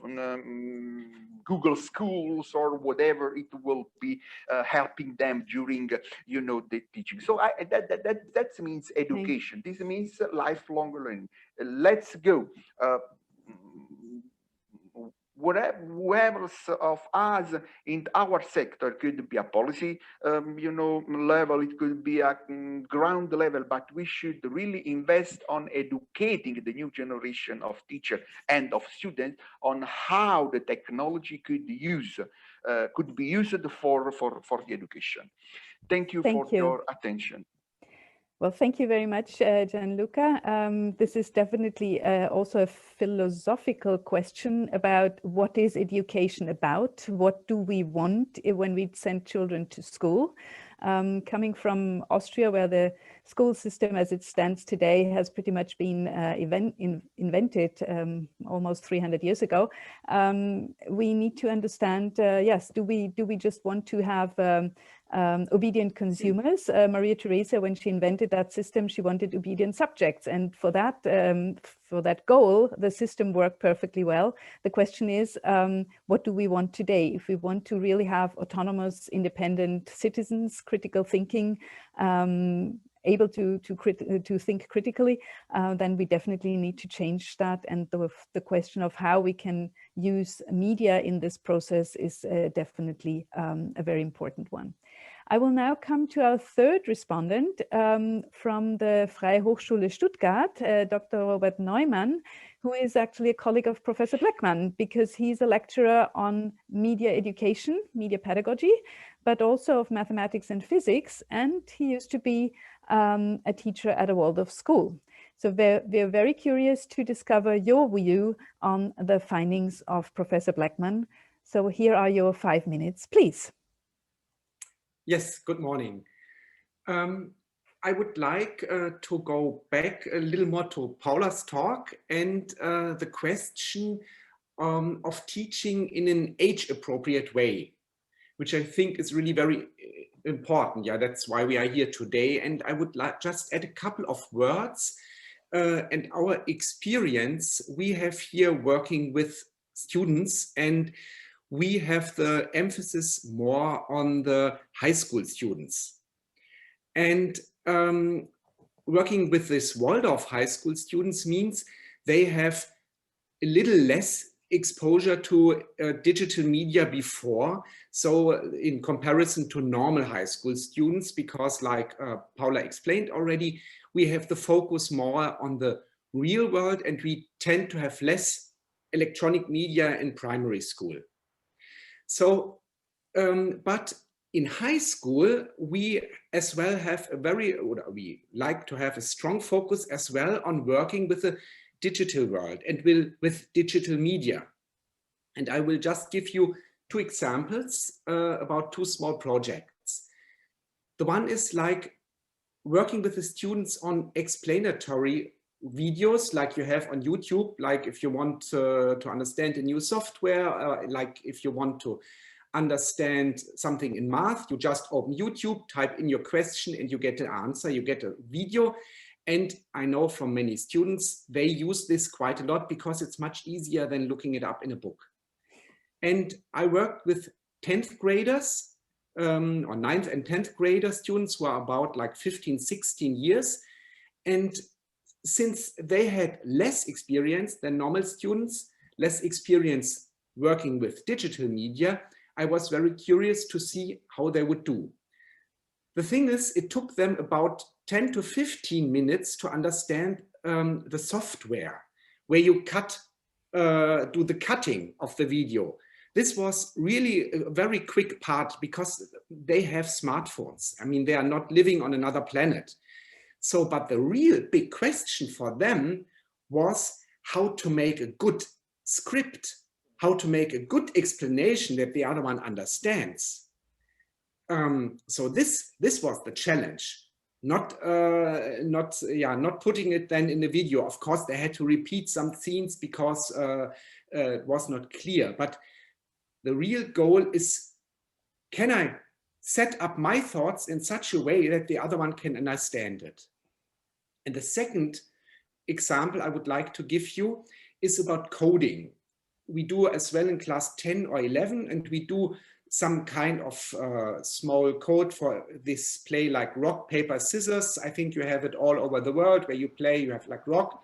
Google Schools or whatever it will be helping them during the teaching. So that means education. This means lifelong learning. Let's go. Whoever of us in our sector, could be a policy level, it could be a ground level, but we should really invest on educating the new generation of teachers and of students on how the technology could be used for the education. Thank you for your attention. Well, thank you very much, Gianluca. This is definitely also a philosophical question about what is education about? What do we want when we send children to school? Coming from Austria, where the school system as it stands today has pretty much been invented almost 300 years ago, we need to understand, yes, do we just want to have obedient consumers? Maria Theresa, when she invented that system, she wanted obedient subjects, and for that goal, the system worked perfectly well. The question is, what do we want today? If we want to really have autonomous, independent citizens, critical thinking, able to think critically, then we definitely need to change that. And the question of how we can use media in this process is definitely a very important one. I will now come to our third respondent from the Freie Hochschule Stuttgart, Dr. Robert Neumann, who is actually a colleague of Professor Blackman, because he's a lecturer on media education, media pedagogy, but also of mathematics and physics. And he used to be a teacher at a Waldorf school. So we're very curious to discover your view on the findings of Professor Blackman. So here are your 5 minutes, please. Yes, good morning. I would like to go back a little more to Paula's talk and the question of teaching in an age-appropriate way, which I think is really very important. Yeah, that's why we are here today. And I would like just add a couple of words and our experience we have here working with students, and we have the emphasis more on the high school students. And working with this Waldorf high school students means they have a little less exposure to digital media before. So in comparison to normal high school students, because like Paula explained already, we have the focus more on the real world, and we tend to have less electronic media in primary school. So, but in high school, we as well have we like to have a strong focus as well on working with the digital world and with digital media. And I will just give you two examples about two small projects. The one is like working with the students on explanatory videos like you have on YouTube, like if you want to understand a new software, like if you want to understand something in math, you just open YouTube, type in your question and you get an answer, you get a video. And I know from many students, they use this quite a lot because it's much easier than looking it up in a book. And I worked with 10th graders or 9th and 10th grader students who are about like 15, 16 years. And since they had less experience than normal students, less experience working with digital media, I was very curious to see how they would do. The thing is, it took them about 10 to 15 minutes to understand the software where you do the cutting of the video. This was really a very quick part because they have smartphones. I mean, they are not living on another planet. So, but the real big question for them was how to make a good script, how to make a good explanation that the other one understands. So this was the challenge. Not putting it then in the video. Of course, they had to repeat some scenes because it was not clear. But the real goal is, can I set up my thoughts in such a way that the other one can understand it? And the second example I would like to give you is about coding. We do as well in class 10 or 11, and we do some kind of small code for this play like rock, paper, scissors. I think you have it all over the world where you play, you have like rock,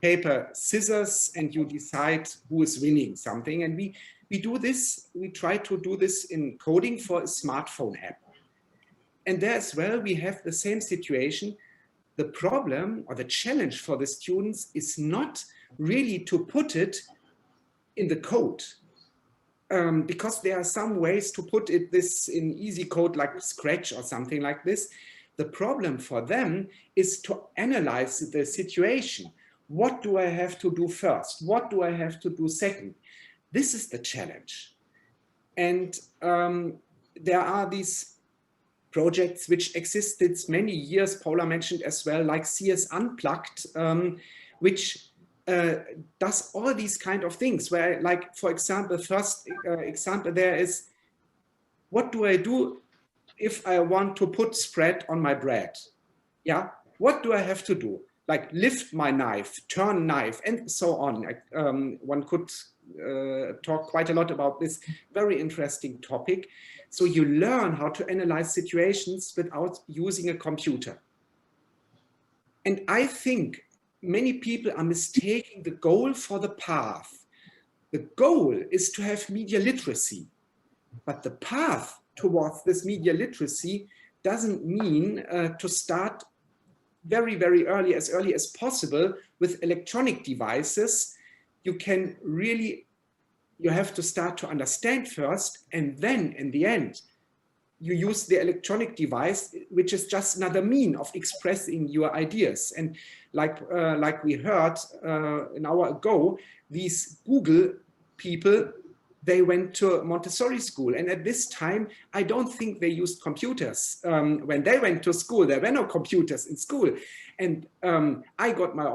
paper, scissors, and you decide who is winning something. And we do this, we try to do this in coding for a smartphone app. And there as well, we have the same situation. The problem or the challenge for the students is not really to put it in the code. Because there are some ways to put this in easy code like Scratch or something like this. The problem for them is to analyze the situation. What do I have to do first? What do I have to do second? This is the challenge. And there are these projects which existed many years, Paula mentioned as well, like CS Unplugged, which does all these kind of things where, like, for example, first example there is, what do I do if I want to put spread on my bread? Yeah, what do I have to do? Like lift my knife, turn knife, and so on. One could talk quite a lot about this very interesting topic. So you learn how to analyze situations without using a computer. And I think many people are mistaking the goal for the path. The goal is to have media literacy, but the path towards this media literacy doesn't mean to start very, very early as possible with electronic devices. You can really, you have to start to understand first, and then in the end, you use the electronic device, which is just another mean of expressing your ideas. And like we heard an hour ago, these Google people, they went to Montessori school. And at this time, I don't think they used computers. When they went to school, there were no computers in school. And I got my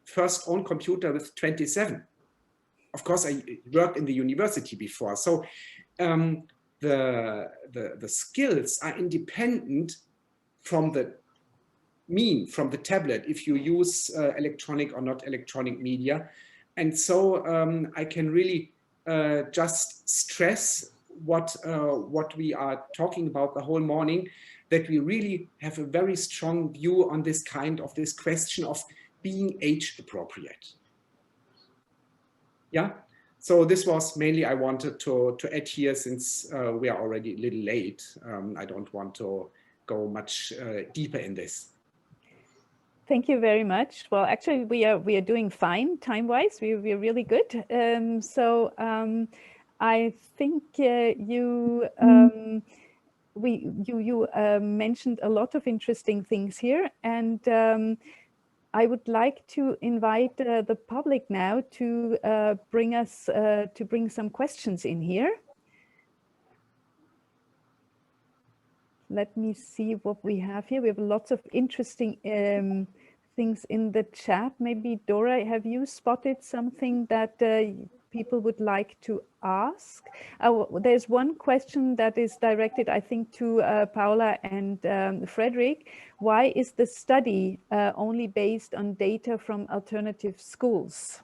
first own computer with 27. Of course, I worked in the university before. So the skills are independent from the from the tablet, if you use electronic or not electronic media. And so I can really just stress what we are talking about the whole morning, that we really have a very strong view on this question of being age appropriate. Yeah, so this was mainly I wanted to add here, since we are already a little late. I don't want to go much deeper in this. Thank you very much. Well, actually, we are doing fine time-wise. We're really good. I think you mentioned a lot of interesting things here, and I would like to invite the public now to bring some questions in here. Let me see what we have here. We have lots of interesting things in the chat. Maybe Dora, have you spotted something that people would like to ask? There's one question that is directed, I think, to Paula and Frederick. Why is the study only based on data from alternative schools?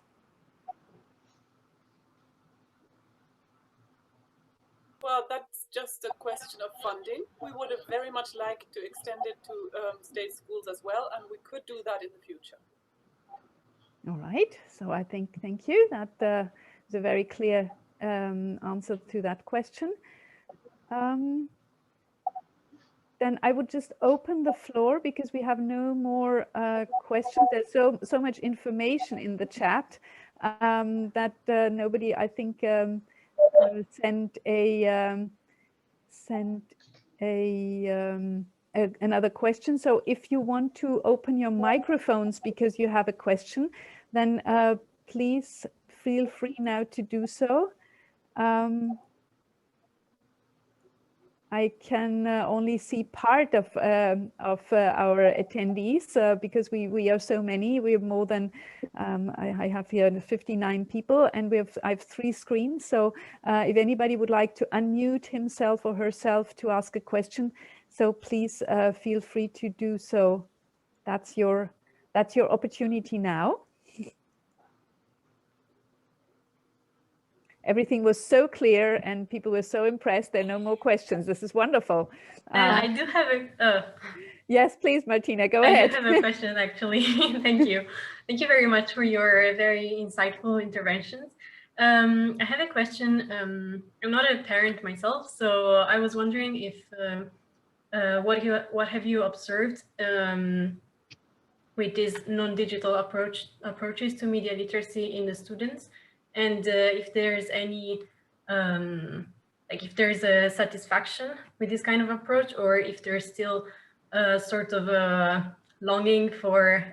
Well, that's just a question of funding. We would have very much liked to extend it to state schools as well, and we could do that in the future. All right, so I think, thank you. That is a very clear answer to that question. Then I would just open the floor, because we have no more questions. There's so much information in the chat that nobody, I think, sent another question. So if you want to open your microphones because you have a question, then please feel free now to do so. I can only see part of our attendees because we are so many. We have more than I have here 59 people, and I have 3 screens. So if anybody would like to unmute himself or herself to ask a question, so please feel free to do so. That's your opportunity now. Everything was so clear and people were so impressed. There are no more questions. This is wonderful. I do have a... Yes, please, Martina, go ahead. I do have a question, actually. Thank you. Thank you very much for your very insightful interventions. I have a question. I'm not a parent myself, so I was wondering if what have you observed with these non-digital approaches to media literacy in the students? And if there's any, like if there's a satisfaction with this kind of approach, or if there's still a sort of a longing for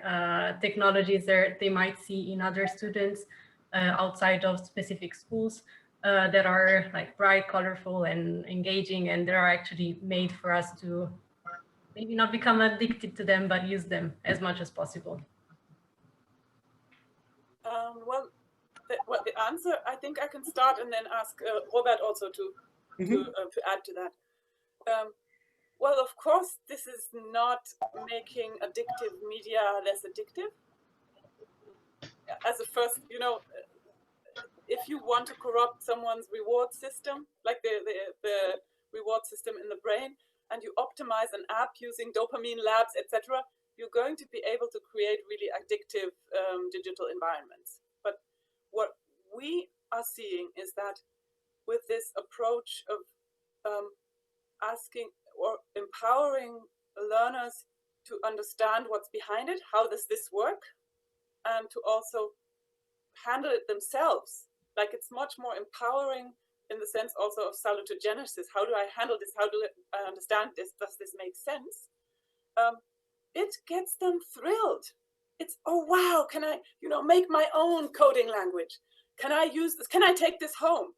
technologies that they might see in other students outside of specific schools that are like bright, colorful, and engaging, and that are actually made for us to maybe not become addicted to them, but use them as much as possible. Well, the answer, I think I can start and then ask Robert also to add to that. Well, of course, this is not making addictive media less addictive. As a first, you know, if you want to corrupt someone's reward system, like the reward system in the brain, and you optimize an app using dopamine labs, etc., you're going to be able to create really addictive digital environments. But what we are seeing is that with this approach of asking or empowering learners to understand what's behind it, how does this work, and to also handle it themselves. Like, it's much more empowering in the sense also of salutogenesis. How do I handle this? How do I understand this? Does this make sense? It gets them thrilled. It's, oh wow, can I, you know, make my own coding language? Can I use this? Can I take this home?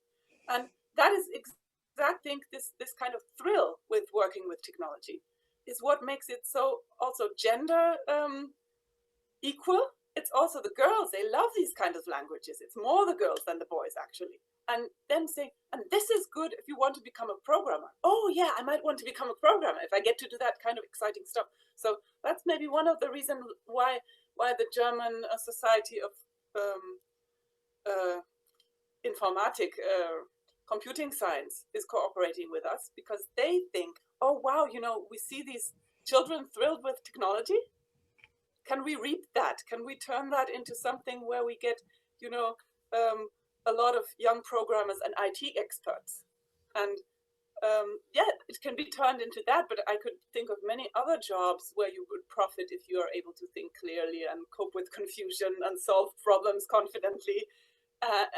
And that is exactly this kind of thrill with working with technology is what makes it so also gender equal. It's also the girls, they love these kind of languages. It's more the girls than the boys, actually. and then say, and this is good if you want to become a programmer. Oh yeah, I might want to become a programmer if I get to do that kind of exciting stuff. So that's maybe one of the reasons why the German Society of Informatik, Computing Science is cooperating with us, because they think, oh wow, you know, we see these children thrilled with technology. Can we reap that? Can we turn that into something where we get, you know, a lot of young programmers and IT experts? And yeah, it can be turned into that, but I could think of many other jobs where you would profit if you are able to think clearly and cope with confusion and solve problems confidently.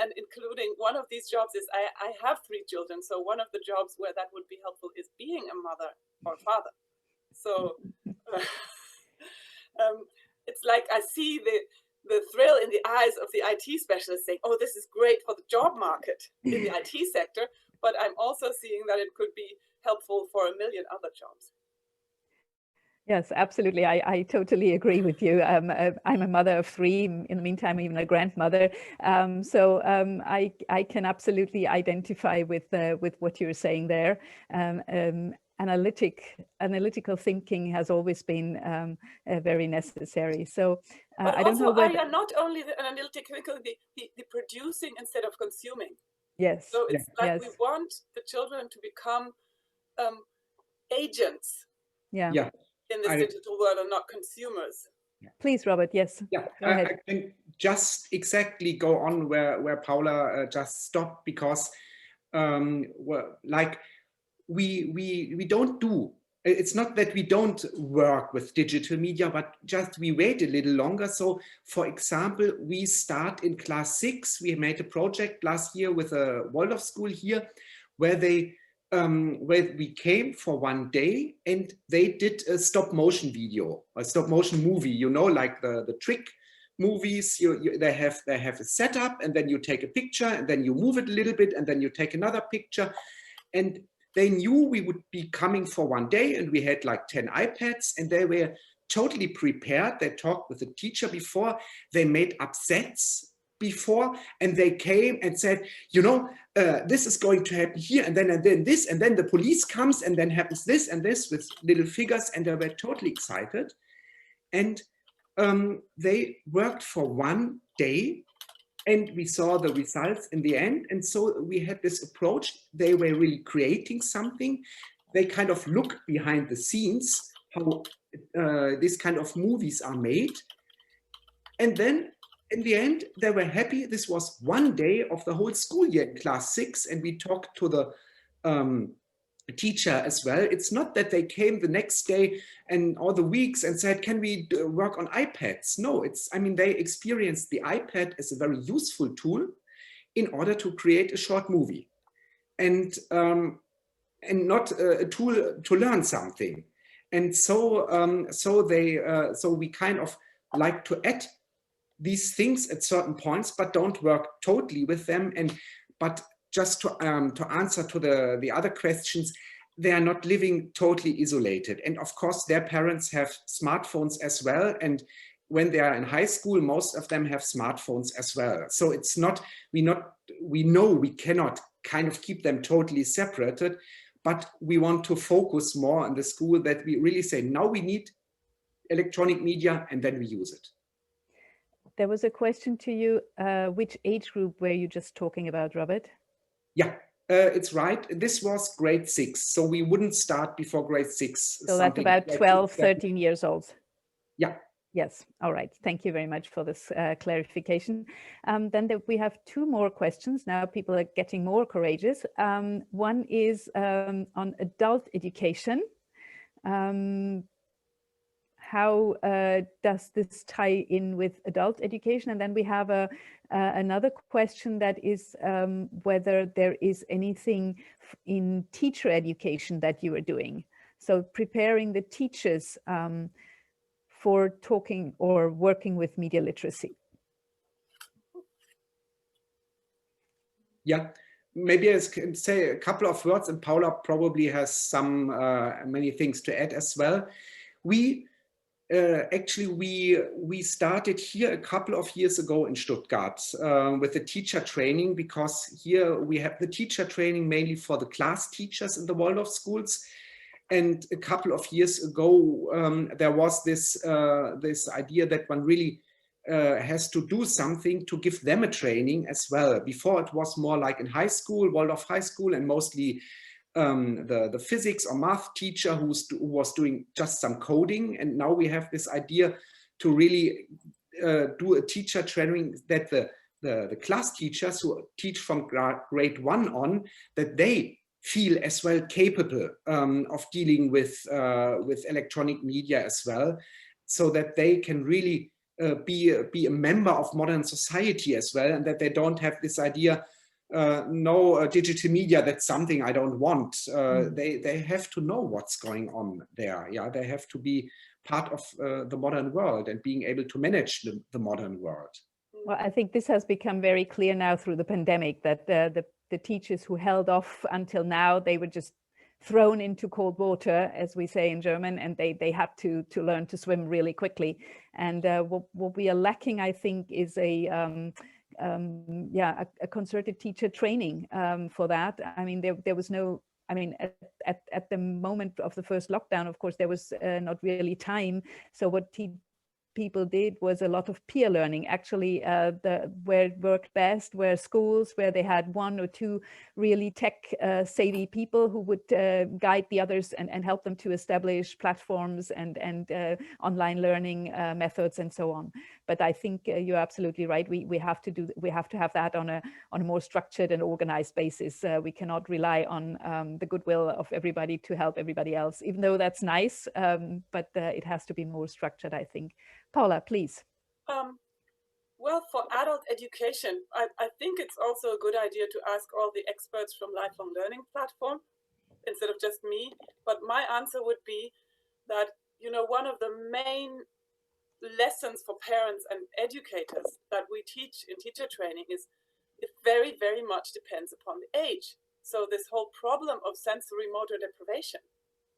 And including one of these jobs is, I have 3 children, so one of the jobs where that would be helpful is being a mother or father. So it's like I see the thrill in the eyes of the IT specialist saying, oh, this is great for the job market in the IT sector, but I'm also seeing that it could be helpful for a million other jobs. Yes, absolutely. I totally agree with you. I'm a mother of 3, in the meantime, even a grandmother. So I can absolutely identify with what you're saying there. Analytical thinking has always been very necessary. So I don't know whether... not only the analytical, the producing instead of consuming. Yes. So it's like yes. we want the children to become agents. Yeah. In this digital world and not consumers. Please, Robert. Yes. Yeah, go ahead. I can just exactly go on where Paula just stopped, because like we don't do. It's not that we don't work with digital media, but just we wait a little longer. So, for example, we start in class 6. We made a project last year with a Waldorf school here, where we came for one day and they did a stop motion video, a stop motion movie, you know, like the trick movies. They have a setup, and then you take a picture, and then you move it a little bit, and then you take another picture. And they knew we would be coming for one day, and we had like 10 iPads, and they were totally prepared. They talked with the teacher before, they made up sets before, and they came and said, you know, this is going to happen here, and then this, and then the police comes, and then happens this and this, with little figures, and they were totally excited. And they worked for one day, and we saw the results in the end. And so we had this approach. They were really creating something. They kind of look behind the scenes, how these kind of movies are made. And then in the end, they were happy. This was one day of the whole school year in class 6. And we talked to the teacher as well. It's not that they came the next day and all the weeks and said, can we work on iPads? No, I mean, they experienced the iPad as a very useful tool in order to create a short movie, and not a tool to learn something. And so so we kind of like to add these things at certain points, but don't work totally with them. But just to answer to the other questions, they are not living totally isolated. And of course, their parents have smartphones as well. And when they are in high school, most of them have smartphones as well. So it's not, we know we cannot kind of keep them totally separated, but we want to focus more on the school, that we really say, now we need electronic media, and then we use it. There was a question to you. Which age group were you just talking about, Robert? Yeah, it's right. This was grade 6. So we wouldn't start before grade 6. So that's about 12, 13 years old. Yeah. Yes. All right. Thank you very much for this clarification. Then we have 2 more questions. Now people are getting more courageous. One is on adult education. How does this tie in with adult education? And then we have another question that is whether there is anything in teacher education that you are doing. So preparing the teachers for talking or working with media literacy. Yeah, maybe I can say a couple of words, and Paula probably has some many things to add as well. We actually, we started here a couple of years ago in Stuttgart with the teacher training, because here we have the teacher training mainly for the class teachers in the Waldorf schools. And a couple of years ago, there was this idea that one really has to do something to give them a training as well. Before it was more like in high school, Waldorf high school, and mostly the physics or math teacher who was doing just some coding. And now we have this idea to really do a teacher training that the class teachers who teach from grade 1 on, that they feel as well capable of dealing with electronic media as well, so that they can really be a member of modern society as well, and that they don't have this idea, no, digital media, that's something I don't want. They have to know what's going on there. Yeah, they have to be part of the modern world and being able to manage the modern world. Well, I think this has become very clear now through the pandemic, that the teachers who held off until now, they were just thrown into cold water, as we say in German, and they had to learn to swim really quickly. And what we are lacking, I think, is a concerted teacher training for that. I mean, there was no, I mean, at the moment of the first lockdown, of course, there was not really time. So what people did was a lot of peer learning, actually, where it worked best, where schools where they had 1 or 2 really tech savvy people who would guide the others and help them to establish platforms and online learning methods and so on. But I think you're absolutely right. We have to have that on a more structured and organized basis. We cannot rely on the goodwill of everybody to help everybody else, even though that's nice, but it has to be more structured, I think. Paula, please. Well, for adult education, I think it's also a good idea to ask all the experts from Lifelong Learning platform instead of just me. But my answer would be that, you know, one of the main lessons for parents and educators that we teach in teacher training is it very, very much depends upon the age. So this whole problem of sensory motor deprivation,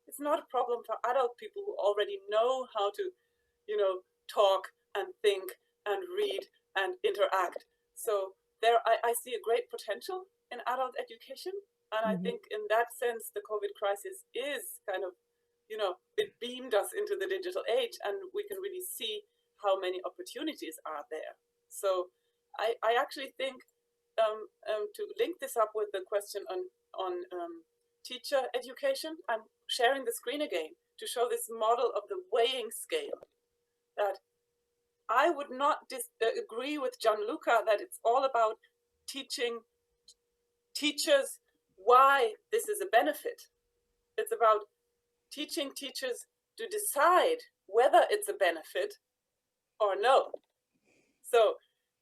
it's not a problem for adult people who already know how to, you know, talk and think and read and interact. So there I see a great potential in adult education. And I think in that sense, the COVID crisis is kind of, you know, it beamed us into the digital age, and we can really see how many opportunities are there. So I actually think to link this up with the question on teacher education, I'm sharing the screen again to show this model of the weighing scale. That I would not agree with Gianluca that it's all about teaching teachers why this is a benefit. It's about teaching teachers to decide whether it's a benefit or no. So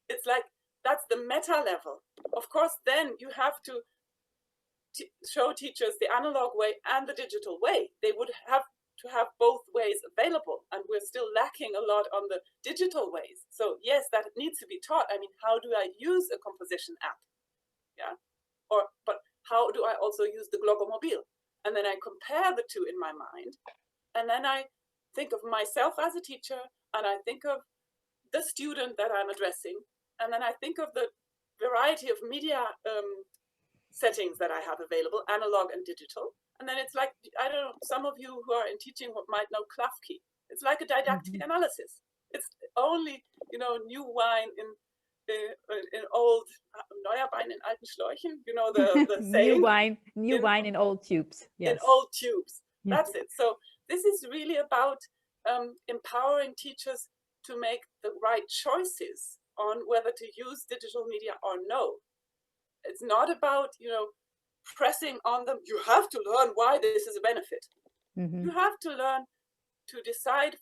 it's like, that's the meta level. Of course, then you have to show teachers the analog way and the digital way. They would have to have both ways available, and we're still lacking a lot on the digital ways. So yes, that needs to be taught. I mean, how do I use a composition app? Yeah, but how do I also use the Glockermobil? And then I compare the two in my mind, and then I think of myself as a teacher, and I think of the student that I'm addressing, and then I think of the variety of media settings that I have available, analog and digital. And then it's like, I don't know, some of you who are in teaching might know Klafki. It's like a didactic analysis. It's only, you know, new wine in old, neuer Wein in alten Schläuchen, you know, the saying. New wine in old tubes. Yes. In old tubes. That's it. So this is really about empowering teachers to make the right choices on whether to use digital media or no. It's not about, you know, pressing on them, you have to learn why this is a benefit. You have to learn to decide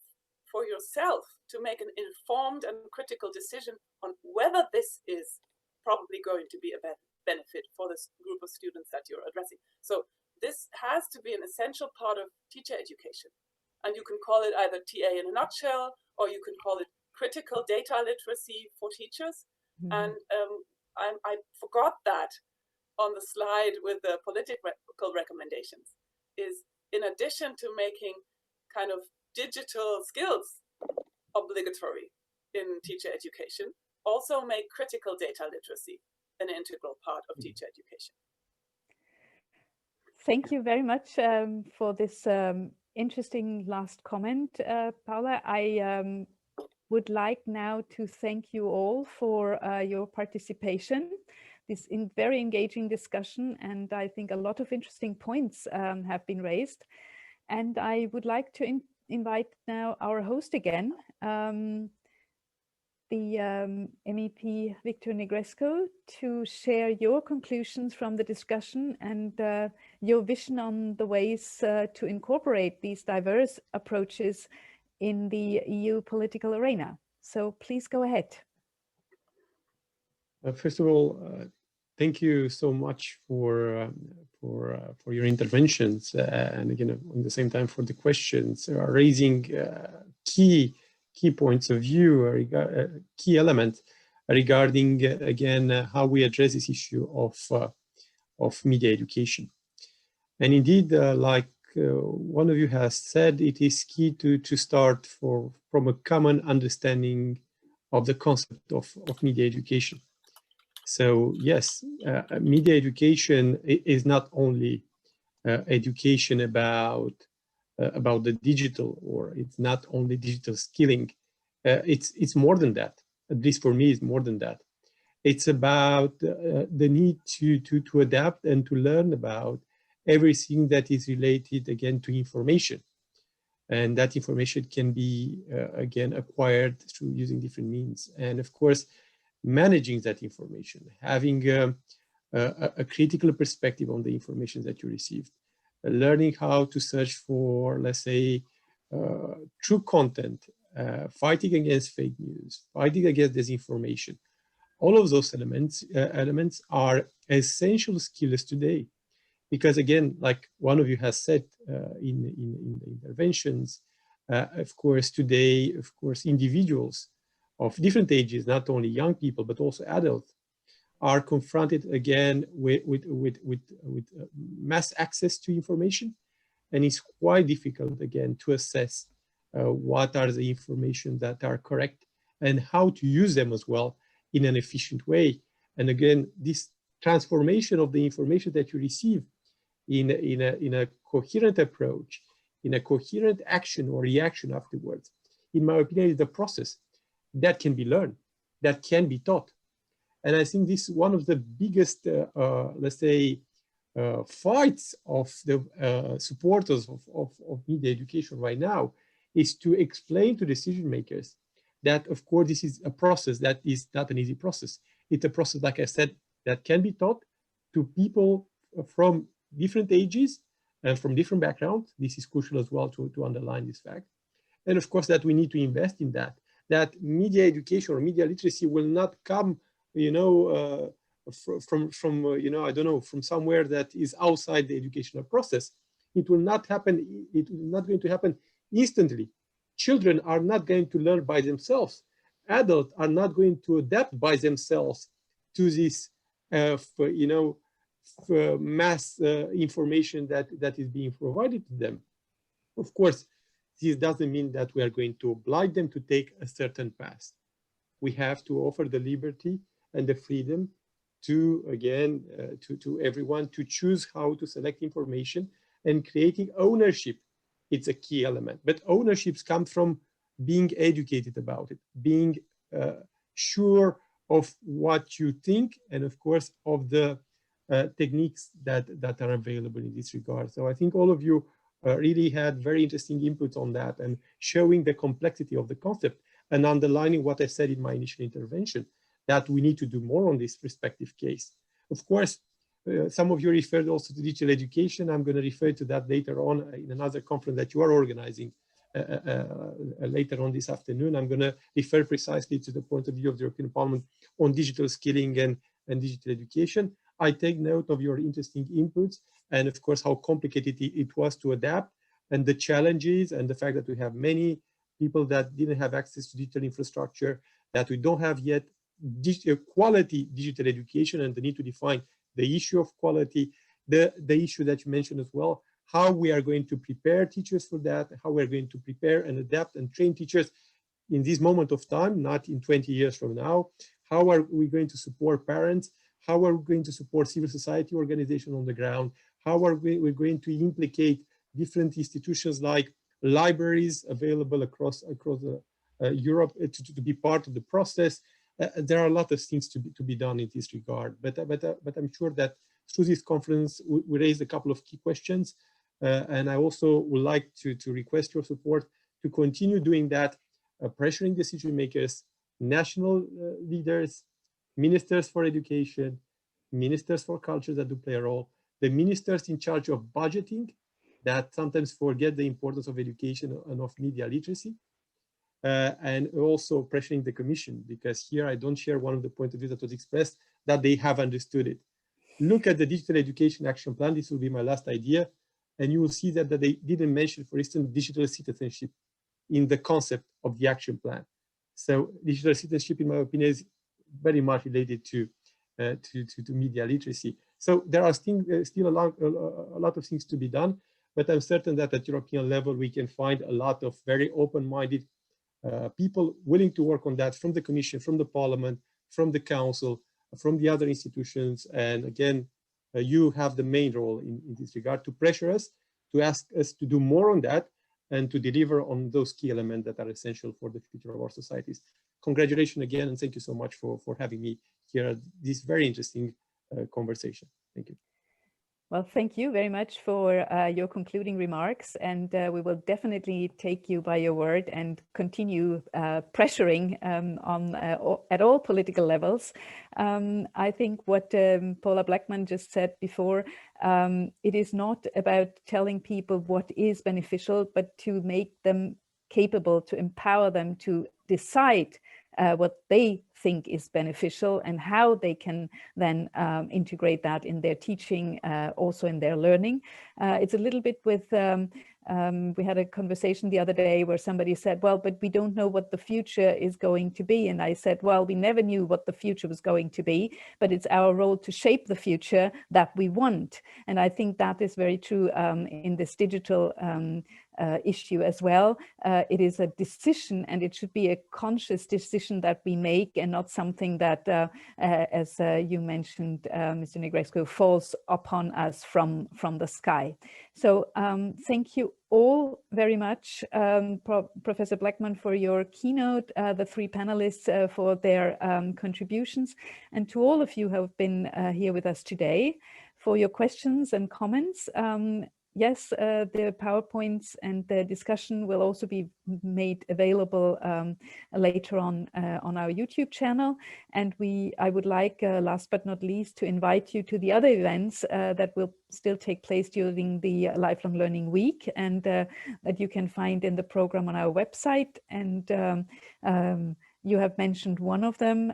for yourself, to make an informed and critical decision on whether this is probably going to be a benefit for this group of students that you're addressing. So this has to be an essential part of teacher education. And you can call it either TA in a nutshell, or you can call it critical data literacy for teachers. And I forgot that on the slide with the political recommendations, is in addition to making kind of digital skills obligatory in teacher education, also make critical data literacy an integral part of teacher education. Thank you very much for this interesting last comment, Paula. I would like now to thank you all for your participation. This very engaging discussion, and I think a lot of interesting points have been raised. And I would like to invite now our host again, the MEP Victor Negresco, to share your conclusions from the discussion and your vision on the ways to incorporate these diverse approaches in the EU political arena. So please go ahead. First of all, thank you so much for your interventions, and again, at the same time, for the questions, raising key points of view, key elements regarding again how we address this issue of media education. And indeed, like one of you has said, it is key to start from a common understanding of the concept of media education. So yes, media education is not only education about the digital, or it's not only digital skilling. It's more than that. At least for me, it's more than that. It's about the need to adapt and to learn about everything that is related again to information, and that information can be again acquired through using different means, and of course managing that information, having a critical perspective on the information that you received, learning how to search for, let's say, true content, fighting against fake news, fighting against disinformation. All of those elements are essential skills today. Because again, like one of you has said in the interventions, of course, today, of course, individuals of different ages, not only young people, but also adults, are confronted again with mass access to information. And it's quite difficult, again, to assess what are the information that are correct and how to use them as well in an efficient way. And again, this transformation of the information that you receive in a coherent approach, in a coherent action or reaction afterwards, in my opinion, is the process that can be learned, that can be taught. And I think this is one of the biggest, let's say, fights of the supporters of media education right now, is to explain to decision makers that, of course, this is a process that is not an easy process. It's a process, like I said, that can be taught to people from different ages and from different backgrounds. This is crucial as well to underline this fact. And of course, that we need to invest in that media education or media literacy will not come, you know, from you know, I don't know, from somewhere that is outside the educational process. It will not happen. It is not going to happen instantly. Children are not going to learn by themselves. Adults are not going to adapt by themselves to this, you know, mass information that is being provided to them. Of course, this doesn't mean that we are going to oblige them to take a certain path. We have to offer the liberty and the freedom to, again, to everyone to choose how to select information, and creating ownership. It's a key element, but ownerships come from being educated about it, being sure of what you think, and of course of the techniques that are available in this regard. So I think all of you really had very interesting inputs on that, and showing the complexity of the concept and underlining what I said in my initial intervention, that we need to do more on this respective case. Of course, some of you referred also to digital education. I'm going to refer to that later on in another conference that you are organizing later on this afternoon. I'm going to refer precisely to the point of view of the European Parliament on digital skilling and digital education. I take note of your interesting inputs, and of course how complicated it was to adapt, and the challenges, and the fact that we have many people that didn't have access to digital infrastructure, that we don't have yet quality digital education, and the need to define the issue of quality, the issue that you mentioned as well, how we are going to prepare teachers for that, how we're going to prepare and adapt and train teachers in this moment of time, not in 20 years from now. How are we going to support parents? How are we going to support civil society organizations on the ground? How are we going to implicate different institutions like libraries available across Europe to be part of the process? There are a lot of things to be done in this regard, but I'm sure that through this conference we raised a couple of key questions, and I also would like to request your support to continue doing that, pressuring decision makers, national leaders, ministers for education, ministers for culture that do play a role, the ministers in charge of budgeting that sometimes forget the importance of education and of media literacy, and also pressuring the Commission, because here I don't share one of the point of view that was expressed, that they have understood it. Look at the Digital Education Action Plan. This will be my last idea. And you will see that they didn't mention, for instance, digital citizenship in the concept of the action plan. So digital citizenship, in my opinion, is very much related to media literacy. So there are still a lot of things to be done, but I'm certain that at European level, we can find a lot of very open-minded people willing to work on that, from the Commission, from the Parliament, from the Council, from the other institutions. And again, you have the main role in this regard to pressure us, to ask us to do more on that, and to deliver on those key elements that are essential for the future of our societies. Congratulations again, and thank you so much for having me here at this very interesting conversation. Thank you. Well, thank you very much for your concluding remarks, and we will definitely take you by your word and continue pressuring at all political levels. I think what Paula Bleckmann just said before, it is not about telling people what is beneficial, but to make them capable, to empower them to decide what they think is beneficial and how they can then integrate that in their teaching, also in their learning. It's a little bit with, we had a conversation the other day where somebody said, well, but we don't know what the future is going to be. And I said, well, we never knew what the future was going to be, but it's our role to shape the future that we want. And I think that is very true in this digital issue as well. It is a decision, and it should be a conscious decision that we make, and not something that, as you mentioned, Mr. Negrescu, falls upon us from the sky. So thank you all very much, Professor Bleckmann, for your keynote, the three panelists for their contributions, and to all of you who have been here with us today for your questions and comments. Yes, the PowerPoints and the discussion will also be made available later on our YouTube channel. And I would like, last but not least, to invite you to the other events that will still take place during the Lifelong Learning Week, and that you can find in the program on our website. And you have mentioned one of them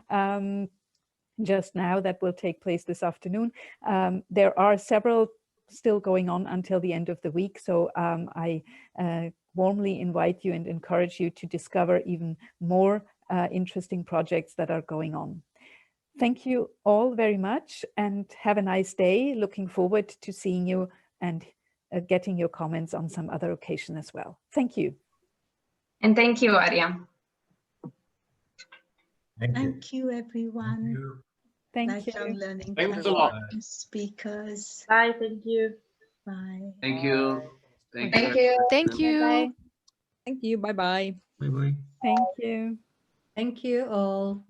just now that will take place this afternoon. There are several still going on until the end of the week. So I warmly invite you and encourage you to discover even more interesting projects that are going on. Thank you all very much, and have a nice day. Looking forward to seeing you and getting your comments on some other occasion as well. Thank you. And thank you, Arya. Thank you, everyone. Thank you. Lifelong Learning Thanks a lot. Speakers. Bye. Thank you. Bye. Thank you. Thank you. Thank you. Bye. Thank you. Bye-bye. Bye-bye. Thank you. Thank you all.